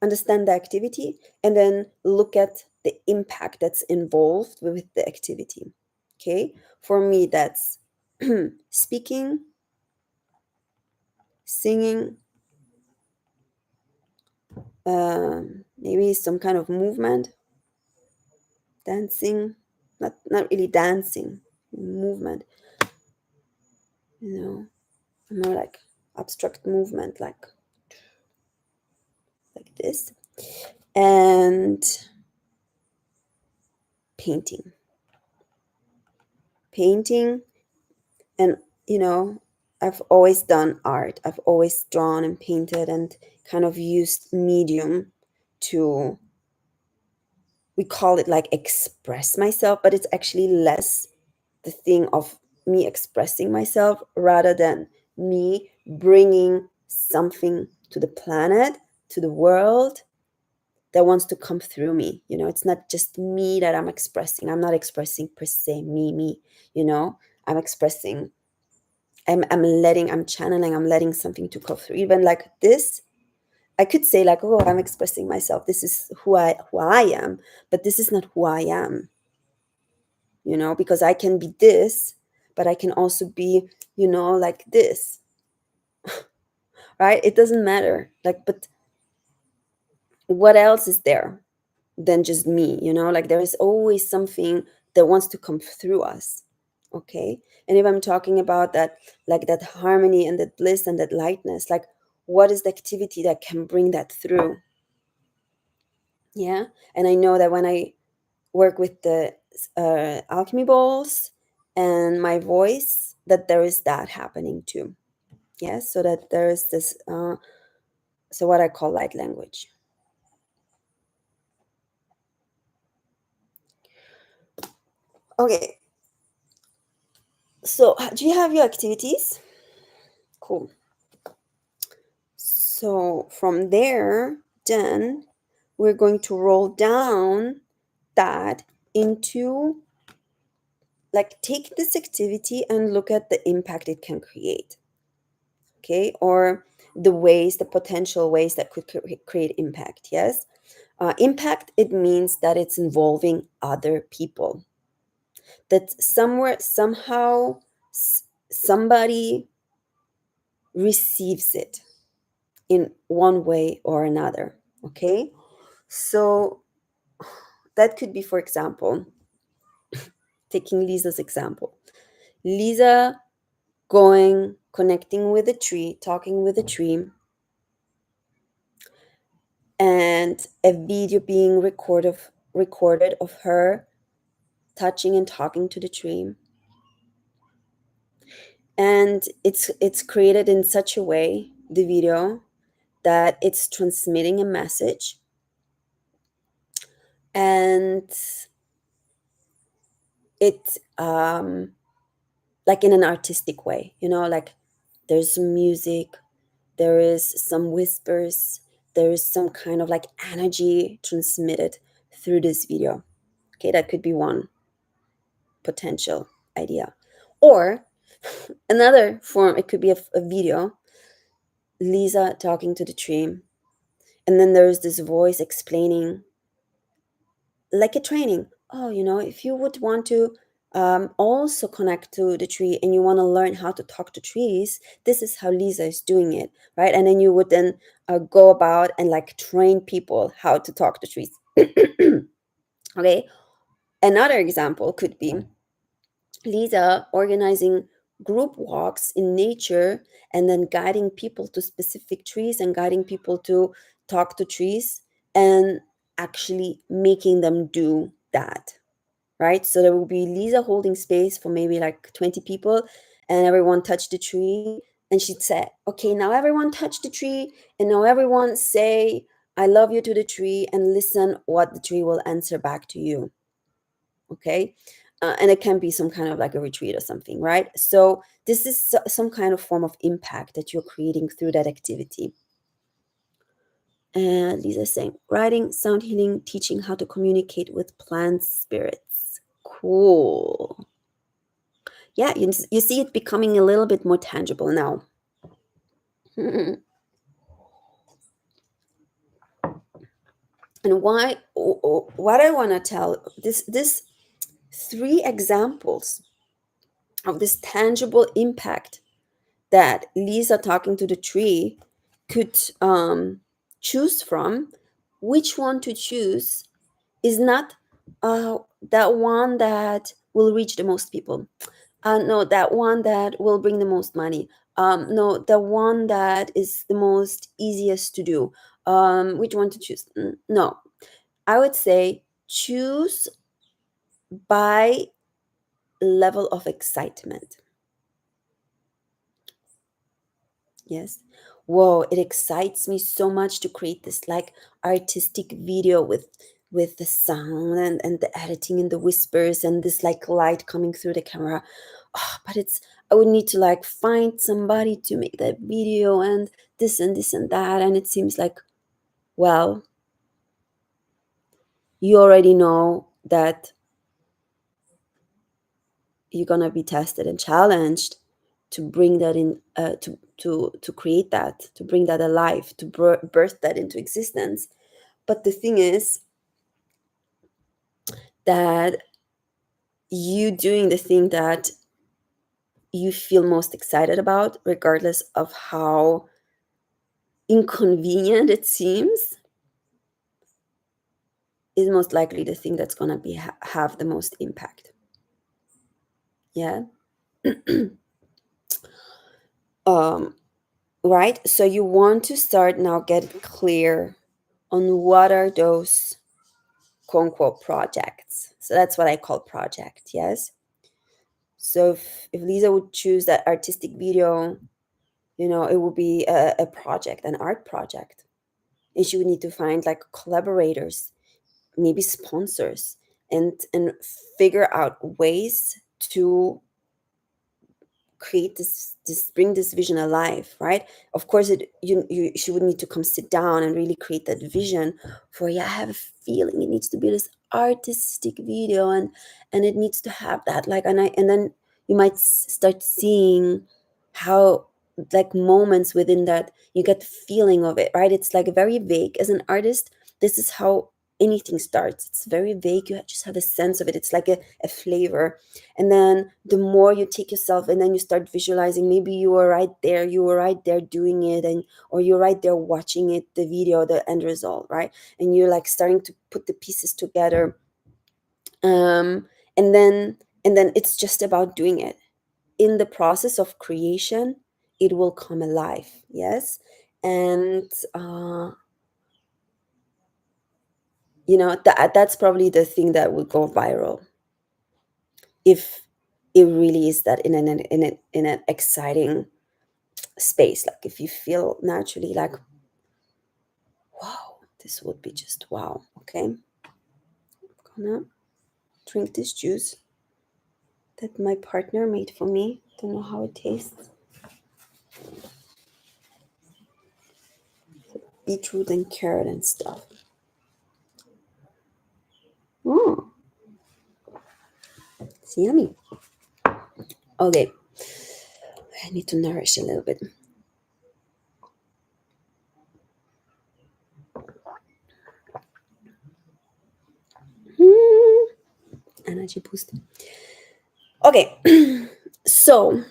understand the activity, and then look at the impact that's involved with the activity. Okay, for me that's speaking, singing, maybe some kind of movement, dancing, not really dancing, movement, you know more like abstract movement, like this, and painting, painting. And I've always done art, I've always drawn and painted and kind of used medium to, we call it like express myself, but it's actually less the thing of me expressing myself rather than me bringing something to the planet, to the world, that wants to come through me. It's not just me that I'm expressing. I'm not expressing per se me. I'm expressing, I'm channeling, I'm letting something to come through. Even like this, I could say like, oh, I'm expressing myself. This is who I am, but this is not who I am, because I can be this, but I can also be, like this, right? It doesn't matter. Like, but what else is there than just me? Like there is always something that wants to come through us. Okay, and if I'm talking about that, like that harmony and that bliss and that lightness, like what is the activity that can bring that through? Yeah, and I know that when I work with the alchemy balls and my voice, that there is that happening too. Yes, so that there is this so what I call light language. Okay, so do you have your activities? Cool. So from there, then we're going to roll down that into, like, take this activity and look at the impact it can create. Okay, or the potential ways that could create impact. Yes, impact, it means that it's involving other people, that somewhere, somehow, somebody receives it in one way or another. Okay, so that could be, for example, taking Lisa's example, Lisa going, connecting with a tree, talking with a tree, and a video being recorded of her touching and talking to the tree. And it's created in such a way, the video, that it's transmitting a message, and it like in an artistic way, like there's some music, there is some whispers, there is some kind of like energy transmitted through this video. Okay, that could be one potential idea. Or another form, it could be a video, Lisa talking to the tree, and then there's this voice explaining, like a training. Oh, if you would want to also connect to the tree and you want to learn how to talk to trees, this is how Lisa is doing it, right? And then you would then go about and like train people how to talk to trees. Okay. Another example could be Lisa organizing group walks in nature and then guiding people to specific trees and guiding people to talk to trees and actually making them do that, right? So there will be Lisa holding space for maybe like 20 people, and everyone touch the tree. And she'd say, okay, now everyone touch the tree, and now everyone say, I love you to the tree, and listen what the tree will answer back to you. Okay. And it can be some kind of like a retreat or something, right? So this is some kind of form of impact that you're creating through that activity. And Lisa saying, writing, sound healing, teaching how to communicate with plant spirits. Cool. Yeah, you see it becoming a little bit more tangible now. And what I want to tell, this 3 examples of this tangible impact that Lisa talking to the tree could choose from, which one to choose is not that one that will reach the most people. No, that one that will bring the most money. No, the one that is the most easiest to do. Which one to choose? No, I would say choose by level of excitement. Yes. Whoa, it excites me so much to create this like artistic video with the sound and the editing and the whispers and this like light coming through the camera. But I would need to like find somebody to make that video and this and that. And it seems like, well, you already know that you're gonna be tested and challenged to bring that in, to create that, to bring that alive, to birth that into existence. But the thing is that you doing the thing that you feel most excited about, regardless of how inconvenient it seems, is most likely the thing that's gonna be have the most impact. Yeah. Right. So you want to start now get clear on what are those quote unquote projects. So that's what I call project. Yes. So if Lisa would choose that artistic video, it would be a project, an art project. And she would need to find like collaborators, maybe sponsors, and figure out ways to create this bring this vision alive, right? Of course, she would need to come sit down and really create that vision for, yeah, I have a feeling it needs to be this artistic video, and it needs to have that like, and then you might start seeing how like moments within that you get the feeling of it, right? It's like very vague. As an artist, this is how anything starts. It's very vague. You just have a sense of it. It's like a flavor. And then the more you take yourself and then you start visualizing, maybe you were right there doing it, and or you're right there watching it, the video, the end result, right? And you're like starting to put the pieces together. um and then it's just about doing it. In the process of creation, it will come alive. Yes. And that's probably the thing that would go viral if it really is that in an exciting space. Like if you feel naturally like, wow, this would be just wow. Okay, I'm gonna drink this juice that my partner made for me. Don't know how it tastes. Beetroot and carrot and stuff. Mm, it's yummy. Okay, I need to nourish a little bit. Mm, energy boost. Okay, so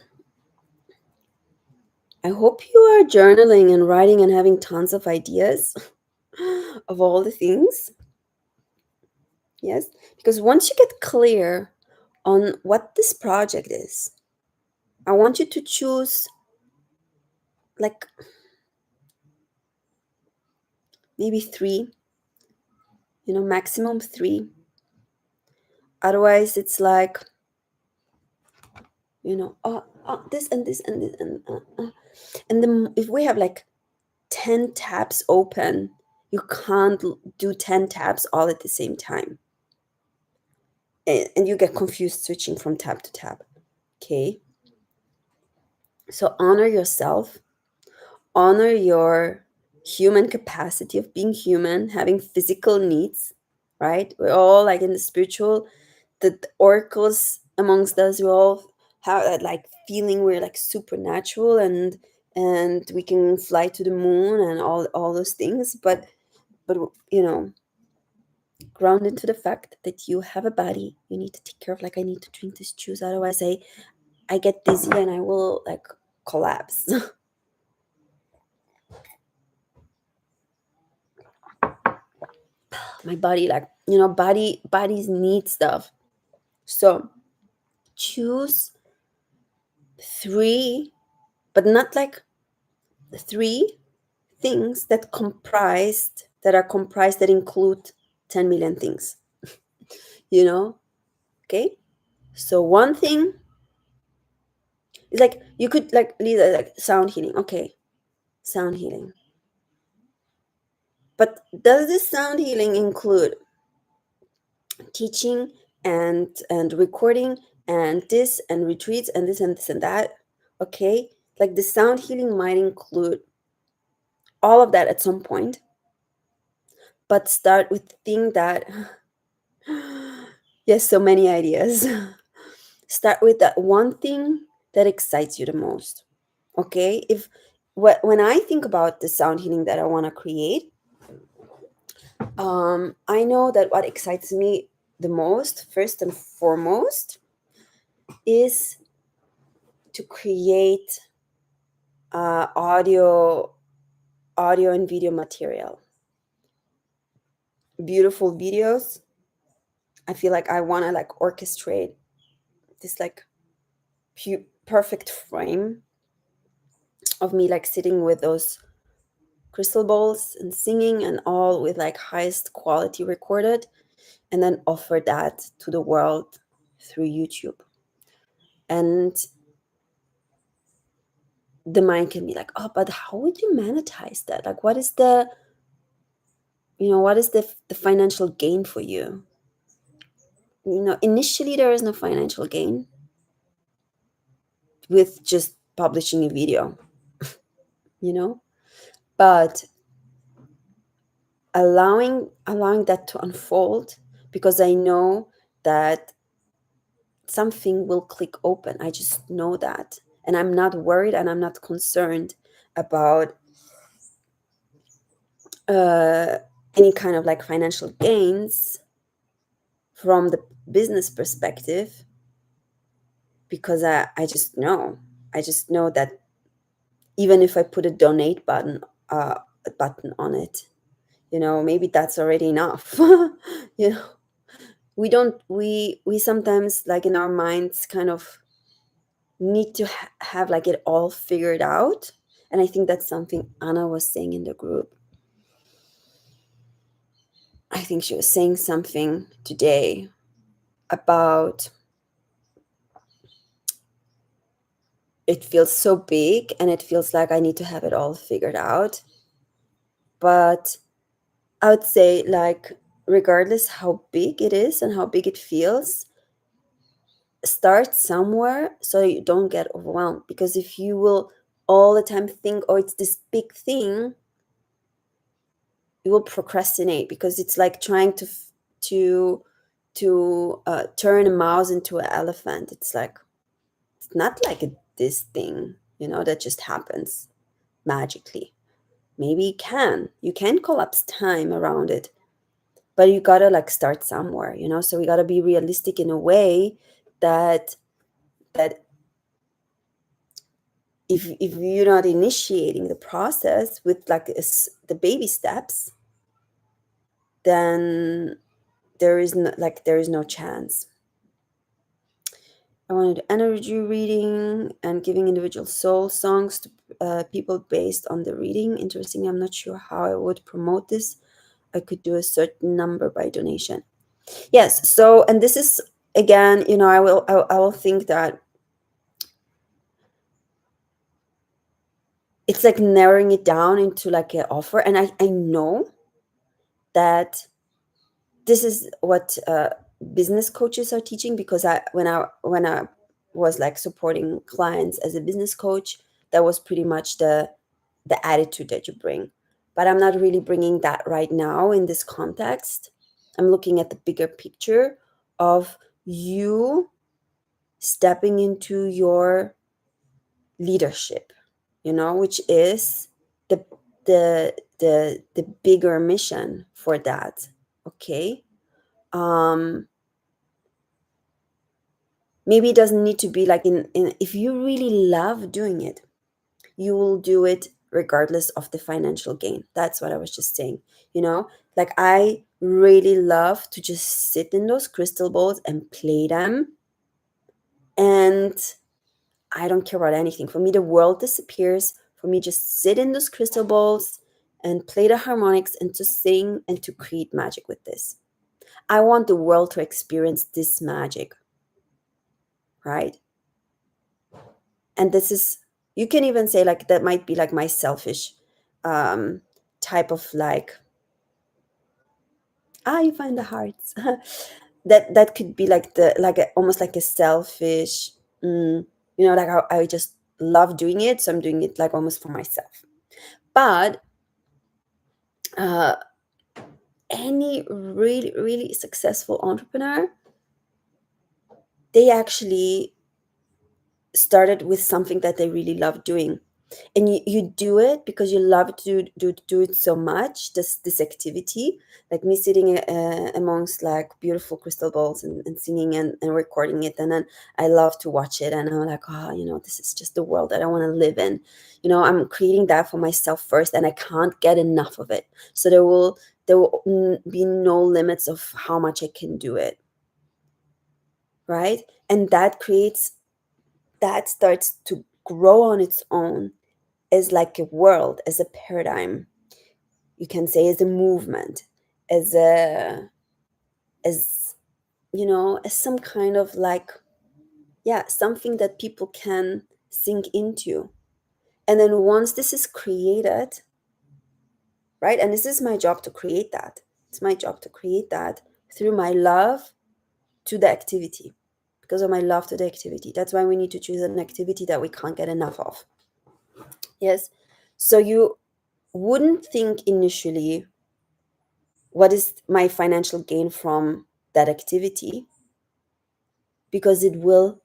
I hope you are journaling and writing and having tons of ideas of all the things. Yes, because once you get clear on what this project is, I want you to choose like maybe three, maximum three. Otherwise, it's like, this and this and this and then if we have like 10 tabs open, you can't do 10 tabs all at the same time. And you get confused switching from tab to tab. Okay. So honor yourself, honor your human capacity of being human, having physical needs, right? We're all like in the spiritual, the oracles amongst us, we all have that like feeling we're like supernatural and we can fly to the moon and all those things, but ground into the fact that you have a body you need to take care of. Like, I need to drink this juice, otherwise I get dizzy and I will like collapse. My body, like, bodies need stuff. So choose three, but not like three things that include 10 million things, you know okay. So one thing is like, you could like lead like sound healing. Okay, sound healing. But does this sound healing include teaching and recording and this and retreats and this and this and that? Okay, like the sound healing might include all of that at some point, but start with the thing that yes, so many ideas. Start with that one thing that excites you the most. Okay, when I think about the sound healing that I want to create, I know that what excites me the most, first and foremost, is to create audio and video material, beautiful videos. I feel like I want to like orchestrate this like perfect frame of me like sitting with those crystal balls and singing and all with like highest quality recorded, and then offer that to the world through YouTube. And the mind can be like, oh, but how would you monetize that? Like, what is the financial gain for you? Initially there is no financial gain with just publishing a video, you know but allowing that to unfold, because I know that something will click open. I just know that, and I'm not worried and I'm not concerned about uh, any kind of like financial gains from the business perspective, because I just know that even if I put a donate button on it, maybe that's already enough. you know we sometimes, like, in our minds, kind of need to have like it all figured out. And I think that's something Anna was saying in the group. I think she was saying something today about it feels so big and it feels like I need to have it all figured out. But I would say, like, regardless how big it is and how big it feels, start somewhere so you don't get overwhelmed. Because if you will all the time think, oh, it's this big thing, you will procrastinate, because it's like trying to turn a mouse into an elephant. It's like, it's not like this thing, that just happens magically. Maybe you can collapse time around it, but you gotta like start somewhere, so we gotta be realistic in a way that if you're not initiating the process with like the baby steps, then there is no chance. I wanted energy reading and giving individual soul songs to people based on the reading. Interesting. I'm not sure how I would promote this. I could do a certain number by donation. Yes. So, and this is again, I will think that it's like narrowing it down into like an offer. And I know that this is what business coaches are teaching, because when I was like supporting clients as a business coach, that was pretty much the attitude that you bring. But I'm not really bringing that right now in this context. I'm looking at the bigger picture of you stepping into your leadership, which is the the bigger mission for that. Okay. Maybe it doesn't need to be like in if you really love doing it, you will do it regardless of the financial gain. That's what I was just saying. Like, I really love to just sit in those crystal balls and play them, and I don't care about anything. For me, the world disappears. For me, just sit in those crystal balls and play the harmonics and to sing and to create magic with this. I want the world to experience this magic, right? And this is, you can even say like that might be like my selfish type of like, you find the hearts. that could be like almost like a selfish, like I just love doing it, so I'm doing it like almost for myself. But any really really successful entrepreneur, they actually started with something that they really love doing, and you do it because you love to do it so much, this activity. Like me sitting amongst like beautiful crystal balls and singing and recording it, and then I love to watch it, and I'm like, this is just the world that I want to live in. I'm creating that for myself first, and I can't get enough of it. So there will be no limits of how much I can do it, right? And that starts to grow on its own as like a world, as a paradigm, you can say, as a movement, as as as some kind of like, yeah, something that people can sink into. And then once this is created, right, and this is my job to create that. It's my job to create that through my love to the activity, because of my love to the activity. That's why we need to choose an activity that we can't get enough of. Yes. So you wouldn't think initially, what is my financial gain from that activity? Because it will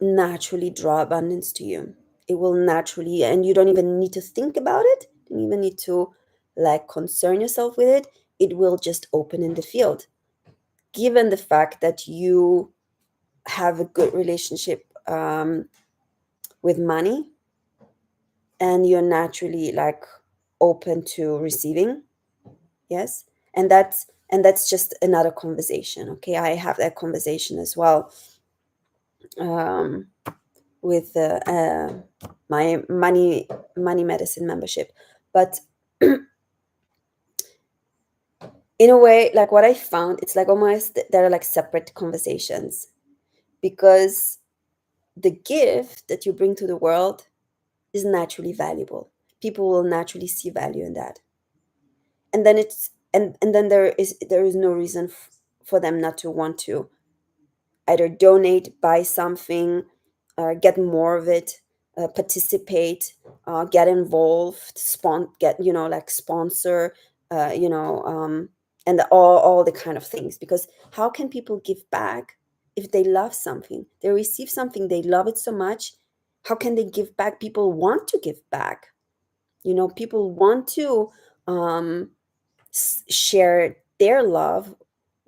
naturally draw abundance to you. It will naturally, and you don't even need to think about it. You don't even need to like concern yourself with it. It will just open in the field. Given the fact that you have a good relationship with money, and you're naturally like open to receiving. Yes. And that's just another conversation. Okay, I have that conversation as well um, with my money medicine membership. But in a way, like what I found, it's like almost there are like separate conversations, because the gift that you bring to the world is naturally valuable. People will naturally see value in that. And then and then there is no reason for them not to want to either donate, buy something, get more of it, participate, get involved, get, like sponsor, and all the kind of things. Because how can people give back if they love something? They receive something, they love it so much. How can they give back? People want to give back. People want to um, share their love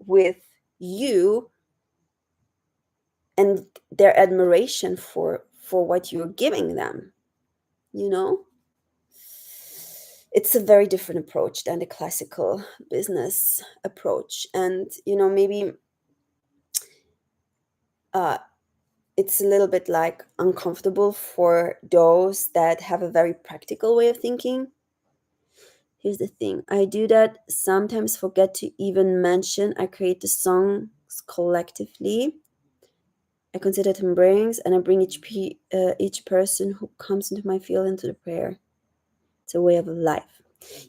with you, and their admiration for what you're giving them. you know it's a very different approach than the classical business approach. And maybe uh, it's a little bit like uncomfortable for those that have a very practical way of thinking. Here's the thing: I do that sometimes, forget to even mention I create the songs collectively. I consider them brings, and I bring each person who comes into my field into the prayer. It's a way of life.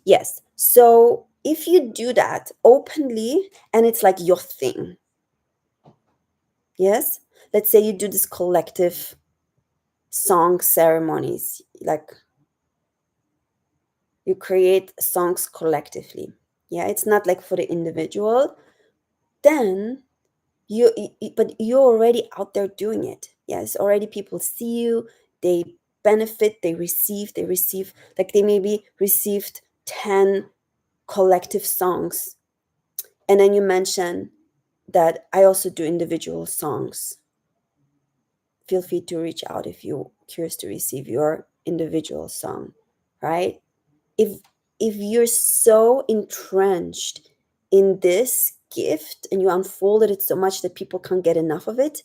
Yes. So if you do that openly and it's like your thing, yes. Let's say you do this collective song ceremonies, like you create songs collectively. Yeah, it's not like for the individual. Then but you're already out there doing it. Yes, already people see you, they benefit, they receive, like they maybe received 10 collective songs. And then you mention that I also do individual songs. Feel free to reach out if you're curious to receive your individual song, right? If you're so entrenched in this gift and you unfolded it so much that people can't get enough of it,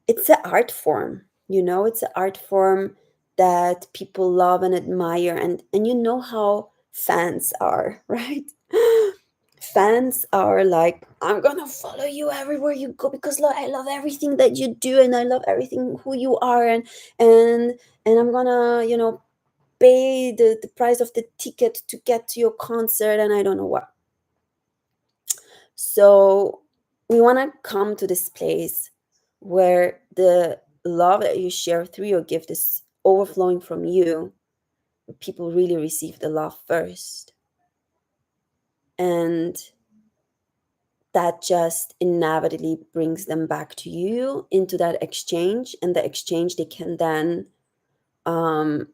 it's an art form. It's an art form that people love and admire. And you know how fans are, right? Fans are like, I'm gonna follow you everywhere you go because I love everything that you do, and I love everything who you are, and I'm gonna pay the price of the ticket to get to your concert, and I don't know what. So we want to come to this place where the love that you share through your gift is overflowing from you. People really receive the love first, and that just inevitably brings them back to you into that exchange. And the exchange, they can then um,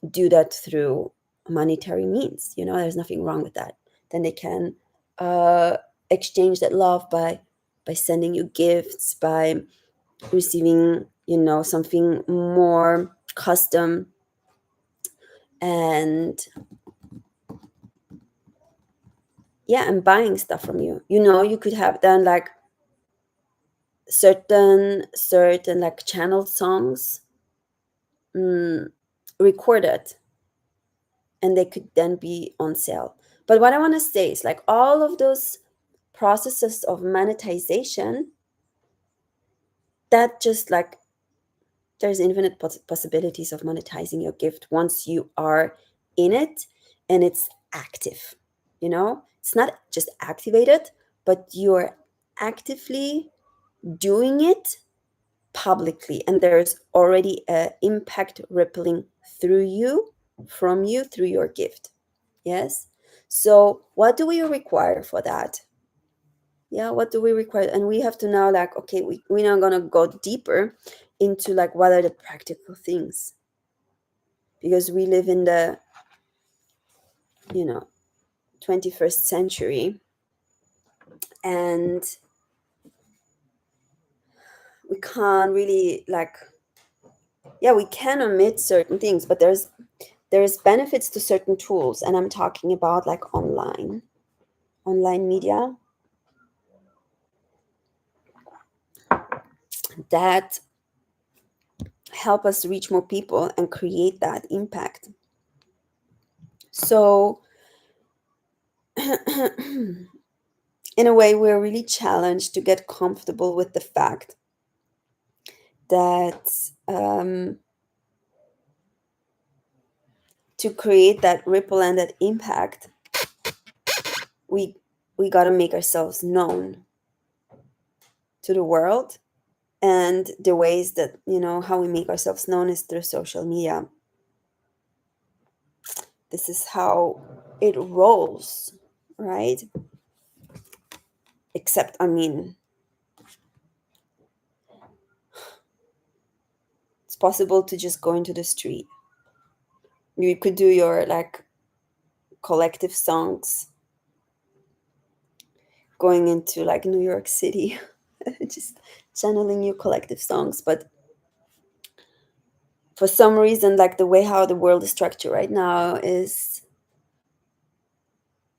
do that through monetary means. There's nothing wrong with that. Then they can uh, exchange that love by sending you gifts, by receiving something more custom, and yeah, and buying stuff from you. You could have done like certain like channeled songs, mm, recorded, and they could then be on sale. But what I want to say is, like, all of those processes of monetization, that just like there's infinite possibilities of monetizing your gift once you are in it and it's active. It's not just activated, but you're actively doing it publicly, and there's already a impact rippling through you, from you, through your gift. Yes. So what do we require for that? Yeah, what do we require? And we have to now, like, okay, we're now gonna go deeper into like what are the practical things, because we live in the you know 21st century, and we can't really, like, yeah, we can omit certain things, but there's benefits to certain tools, and I'm talking about like online media that help us reach more people and create that impact. So in a way, we're really challenged to get comfortable with the fact that to create that ripple and that impact, we we got to make ourselves known to the world. And the ways that, how we make ourselves known is through social media. This is how it rolls, right? Except, I mean, it's possible to just go into the street. You could do your like collective songs going into like New York City, just channeling your collective songs. But for some reason, like the way how the world is structured right now is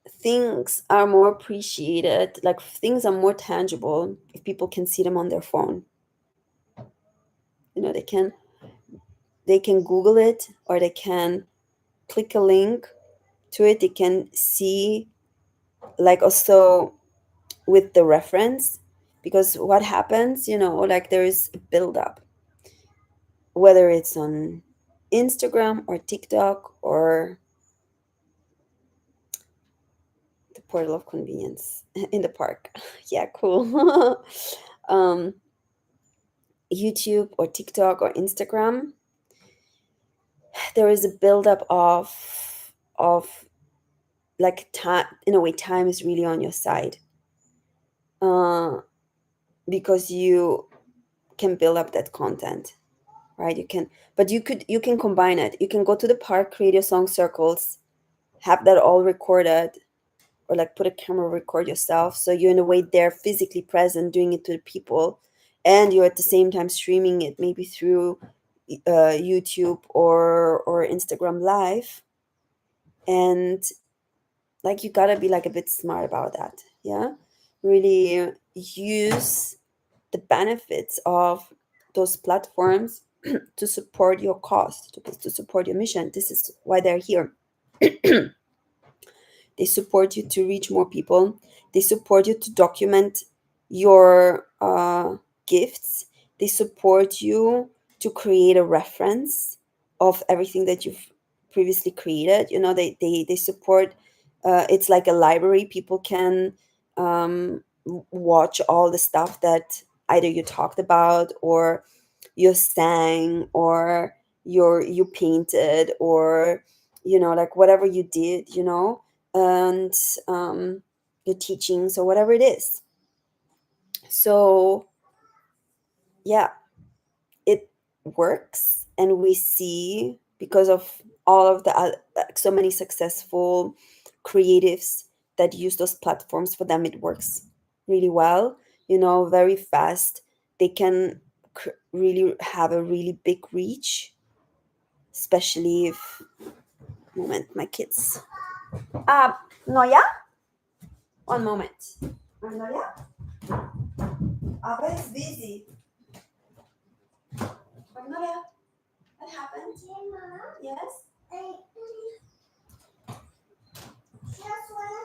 things are more appreciated, like things are more tangible if people can see them on their phone. They can Google it, or they can click a link to it. They can see, like, also with the reference, because what happens, like there is a build up, whether it's on Instagram or TikTok or the portal of convenience in the park. Yeah, cool. um, YouTube or TikTok or Instagram, there is a buildup of like time. In a way, time is really on your side, uh, because you can build up that content, right? You can combine it. You can go to the park, create your song circles, have that all recorded, or like put a camera, record yourself, so you're in a way there physically present doing it to the people, and you're at the same time streaming it maybe through YouTube or Instagram live. And like you gotta be like a bit smart about that. Yeah, really use the benefits of those platforms to support your cause, to support your mission. This is why they're here. They support you to reach more people. They support you to document your gifts. They support you to create a reference of everything that you've previously created. They support. It's like a library. People can watch all the stuff that either you talked about, or you sang, or you painted, or like whatever you did, and your teachings or whatever it is. So yeah, it works, and we see, because of all of the like so many successful creatives that use those platforms, for them it works really well, very fast. They can really have a really big reach, especially if, moment, my kids. Noya, one moment. Noya, Abba is busy. Noya, what happened? Yes. I just wanna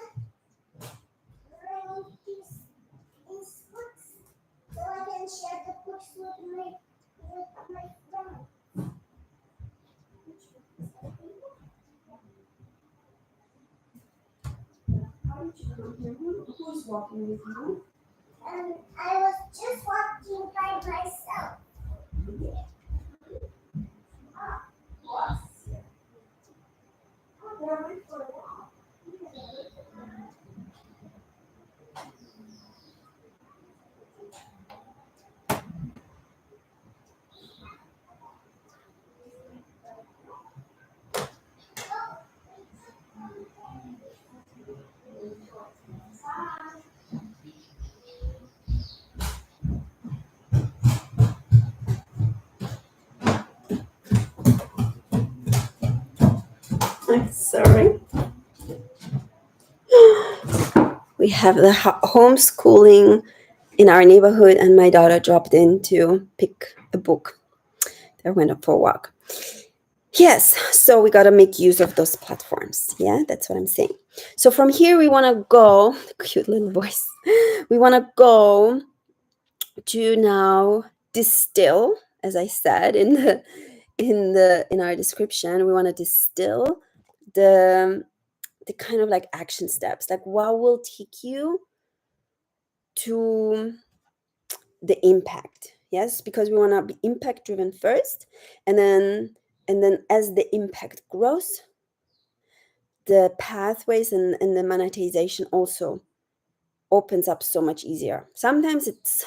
bring these books so I can share the books with my friend. How did you come here? Who's walking with you? I was just walking by myself. Yes. Oh, they went for a walk. I'm sorry. We have the homeschooling in our neighborhood, and my daughter dropped in to pick a book. They went up for a walk. Yes, so we got to make use of those platforms. Yeah, that's what I'm saying. So from here, we want to go, cute little voice, we want to go to now distill, as I said in our description, we want to distill the the kind of like action steps, like what will take you to the impact. Yes, because we want to be impact driven first, and then as the impact grows, the pathways and the monetization also opens up so much easier. Sometimes it's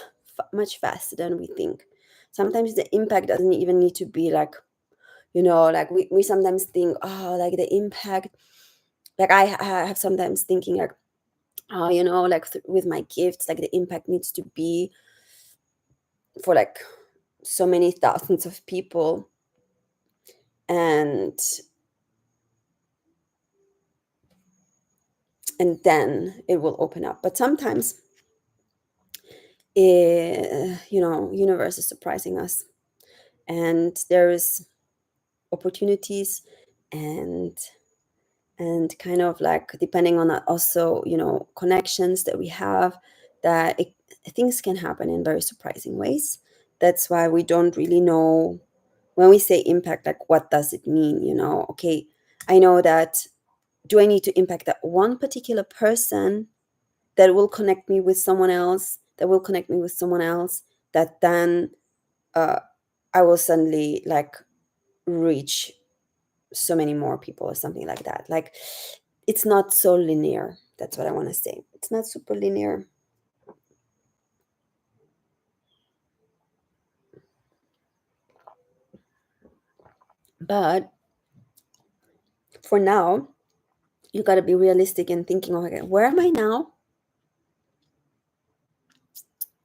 much faster than we think. Sometimes the impact doesn't even need to be like, like we sometimes think, oh, like the impact, like I have sometimes thinking like, oh, like with my gifts, like the impact needs to be for like so many thousands of people, and then it will open up. But sometimes universe is surprising us, and there's opportunities, and kind of like depending on that also, connections that we have, that things can happen in very surprising ways. That's why we don't really know when we say impact, like what does it mean, okay, I know that, do I need to impact that one particular person that will connect me with someone else, that will connect me with someone else, that then uh, I will suddenly like reach so many more people or something like that. Like it's not so linear. That's what I want to say. It's not super linear. But for now, you got to be realistic and thinking, okay, where am I now?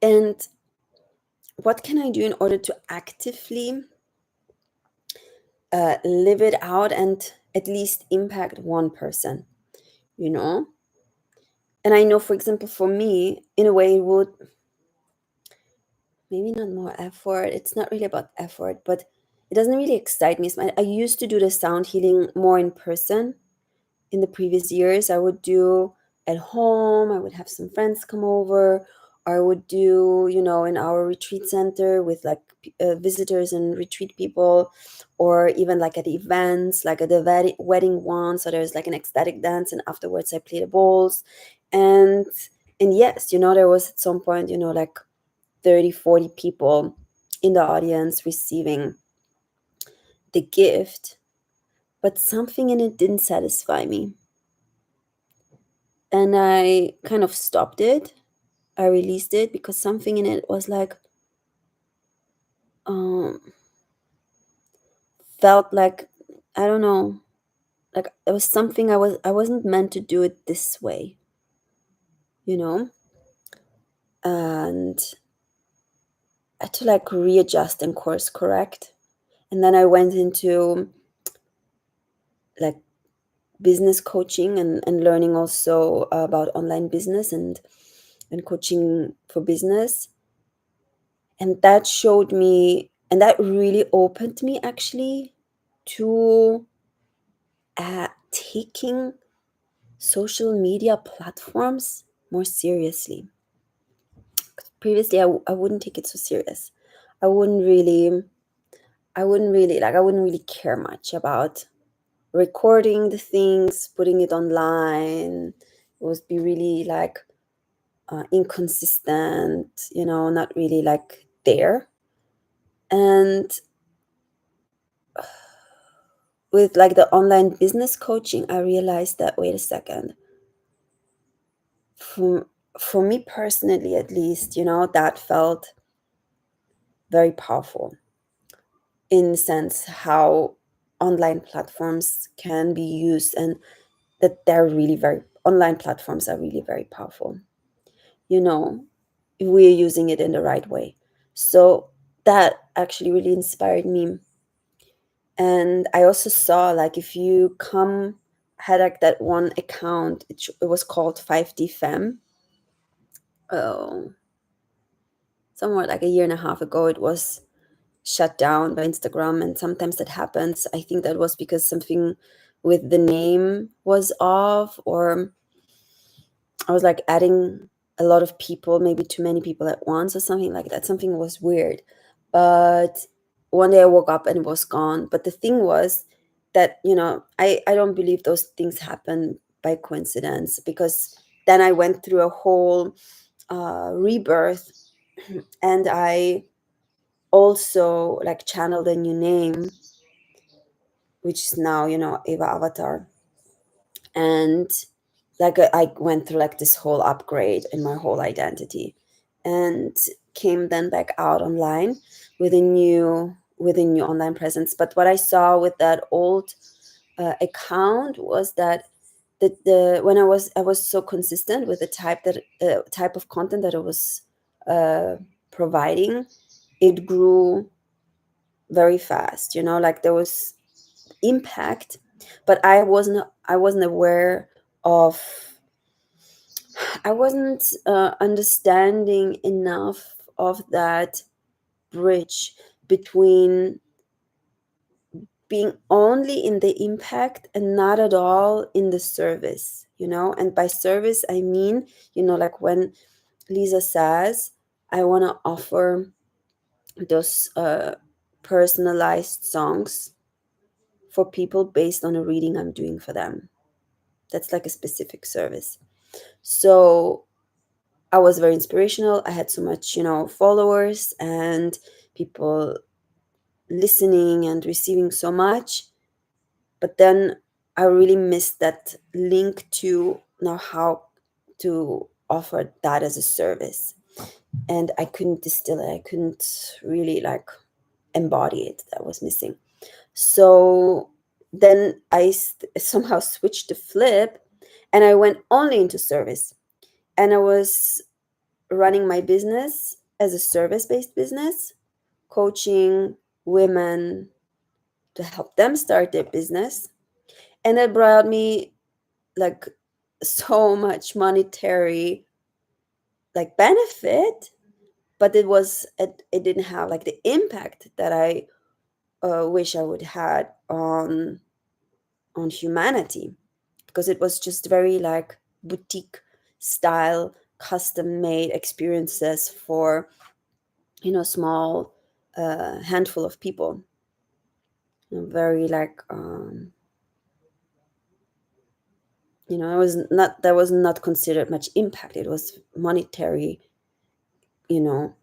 And what can I do in order to actively live it out and at least impact one person, you know? And I know, for example, for me, in a way, it would maybe not more effort. It's not really about effort, but it doesn't really excite me. I used to do the sound healing more in person in the previous years. I would do at home, I would have some friends come over, or I would do, in our retreat center with like visitors and retreat people, or even like at events, like at the wedding one. So there's like an ecstatic dance, and afterwards I play the bowls. And yes, there was at some point, like 30, 40 people in the audience receiving the gift, but something in it didn't satisfy me. And I kind of stopped it. I released it because something in it was like, um, felt like, I don't know, like it was something I wasn't meant to do it this way, you know? And I had to like readjust and course correct. And then I went into like business coaching, and learning also about online business, and coaching for business. And that showed me, and that really opened me actually to taking social media platforms more seriously. Previously, I wouldn't take it so serious. I wouldn't really, I wouldn't really care much about recording the things, putting it online. It would be really like inconsistent, not really like there. And with like the online business coaching, I realized that, wait a second, for, for me personally, at least, that felt very powerful in the sense how online platforms can be used, and that they're really very, online platforms are really very powerful, if we're using it in the right way. So that actually really inspired me. And I also saw like, if you come, had like that one account, it was called 5D Femme. Oh, somewhere like a year and a half ago it was. shut down by Instagram, and sometimes that happens. I think that was because something with the name was off, or I was like adding a lot of people, maybe too many people at once or something like that. Something was weird. But one day I woke up and it was gone. But the thing was that, I don't believe those things happen by coincidence, because then I went through a whole rebirth, and I also like channeled a new name, which is now, Eva Avatar. And like I went through like this whole upgrade in my whole identity, and came then back out online with a new online presence. But what I saw with that old account was that the when I was so consistent with the type of content that I was uh, providing, it grew very fast. Like there was impact, but I wasn't aware of I wasn't understanding enough of that bridge between being only in the impact and not at all in the service. And by service I mean, like when Lisa says, I want to offer those personalized songs for people based on a reading I'm doing for them. That's like a specific service. So I was very inspirational. I had so much, followers and people listening and receiving so much. But then I really missed that link to now how to offer that as a service. And I couldn't distill it. I couldn't really like embody it. That was missing. So then somehow switched the flip, and I went only into service. And I was running my business as a service based business, coaching women to help them start their business. And it brought me like so much monetary like benefit, but it didn't have like the impact that I wish I would had on humanity, because it was just very like boutique style, custom made experiences for small handful of people. Very like it was not there was not considered much impact. It was monetary. you know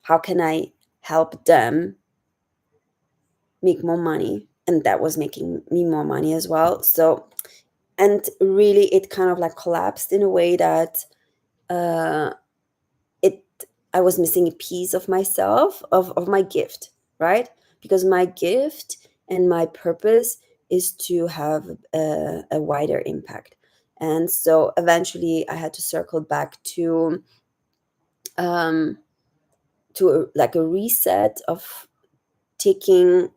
how can I help them make more money, and that was making me more money as well. So, and really it kind of like collapsed in a way that uh it I was missing a piece of myself, of my gift, right? Because my gift and my purpose is to have a wider impact. And so eventually I had to circle back um like a reset of taking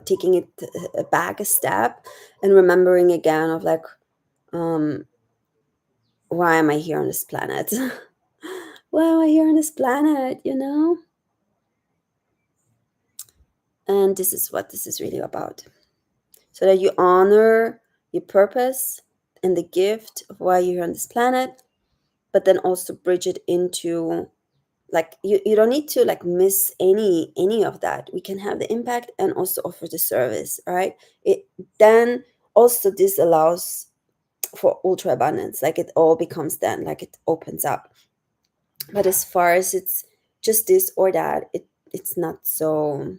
taking it back a step, and remembering again of like, um why am I here on this planet? Why am I here on this planet? And this is what this is really about. So that you honor your purpose and the gift of why you're here on this planet, but then also bridge it into like you don't need to like miss any of that. We can have the impact and also offer the service, right? It then also this allows for ultra abundance. Like it all becomes then like it opens up. But as far as it's just this or that, it's not so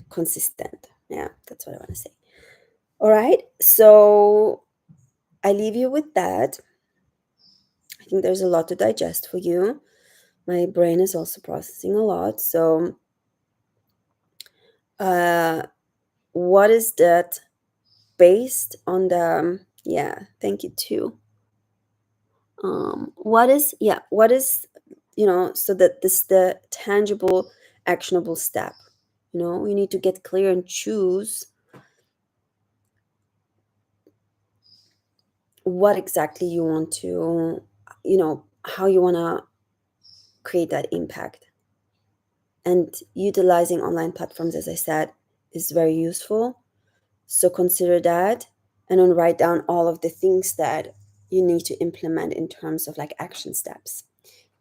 consistent. Yeah, that's what I want to say. All right, so I leave you with that. I think there's a lot to digest for you. My brain is also processing a lot. So uh what is that based on the yeah, thank you too. What is so that this the tangible actionable step. You need to get clear and choose what exactly you want to, how you want to create that impact. And utilizing online platforms, as I said, is very useful. So consider that, and then write down all of the things that you need to implement in terms of like action steps.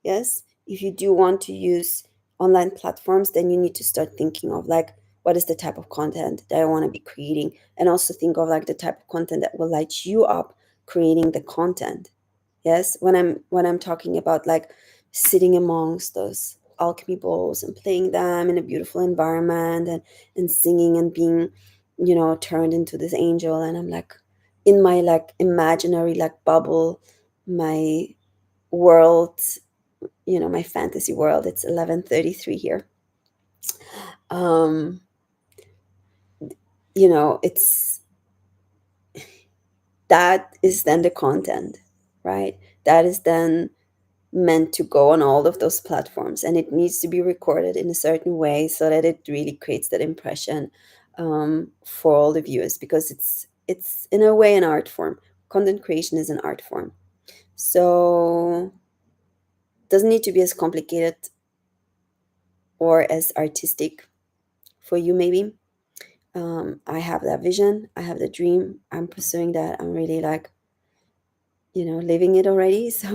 Yes, if you do want to use online platforms, then you need to start thinking of like, what is the type of content that I want to be creating, and also think of like the type of content that will light you up creating the content. Yes, when I'm talking about like sitting amongst those alchemy bowls and playing them in a beautiful environment, and singing and being, turned into this angel, and I'm like in my like imaginary like bubble, my world, my fantasy world. It's 11:33 here. um it's that is then the content, right? That is then meant to go on all of those platforms, and it needs to be recorded in a certain way so that it really creates that impression, for all the viewers, because it's in a way an art form. Content creation is an art form, so doesn't need to be as complicated or as artistic for you, maybe. I have that vision, I have the dream, I'm pursuing that, I'm really like, living it already. So I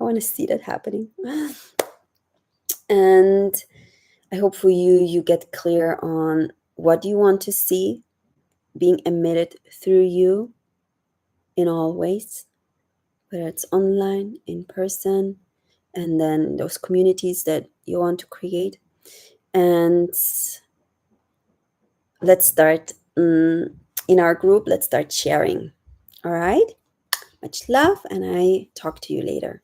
want to see that happening. And I hope for you get clear on what you want to see being emitted through you in all ways, whether it's online, in person, and then those communities that you want to create. And let's start, in our group, let's start sharing. All right? Much love, and I talk to you later.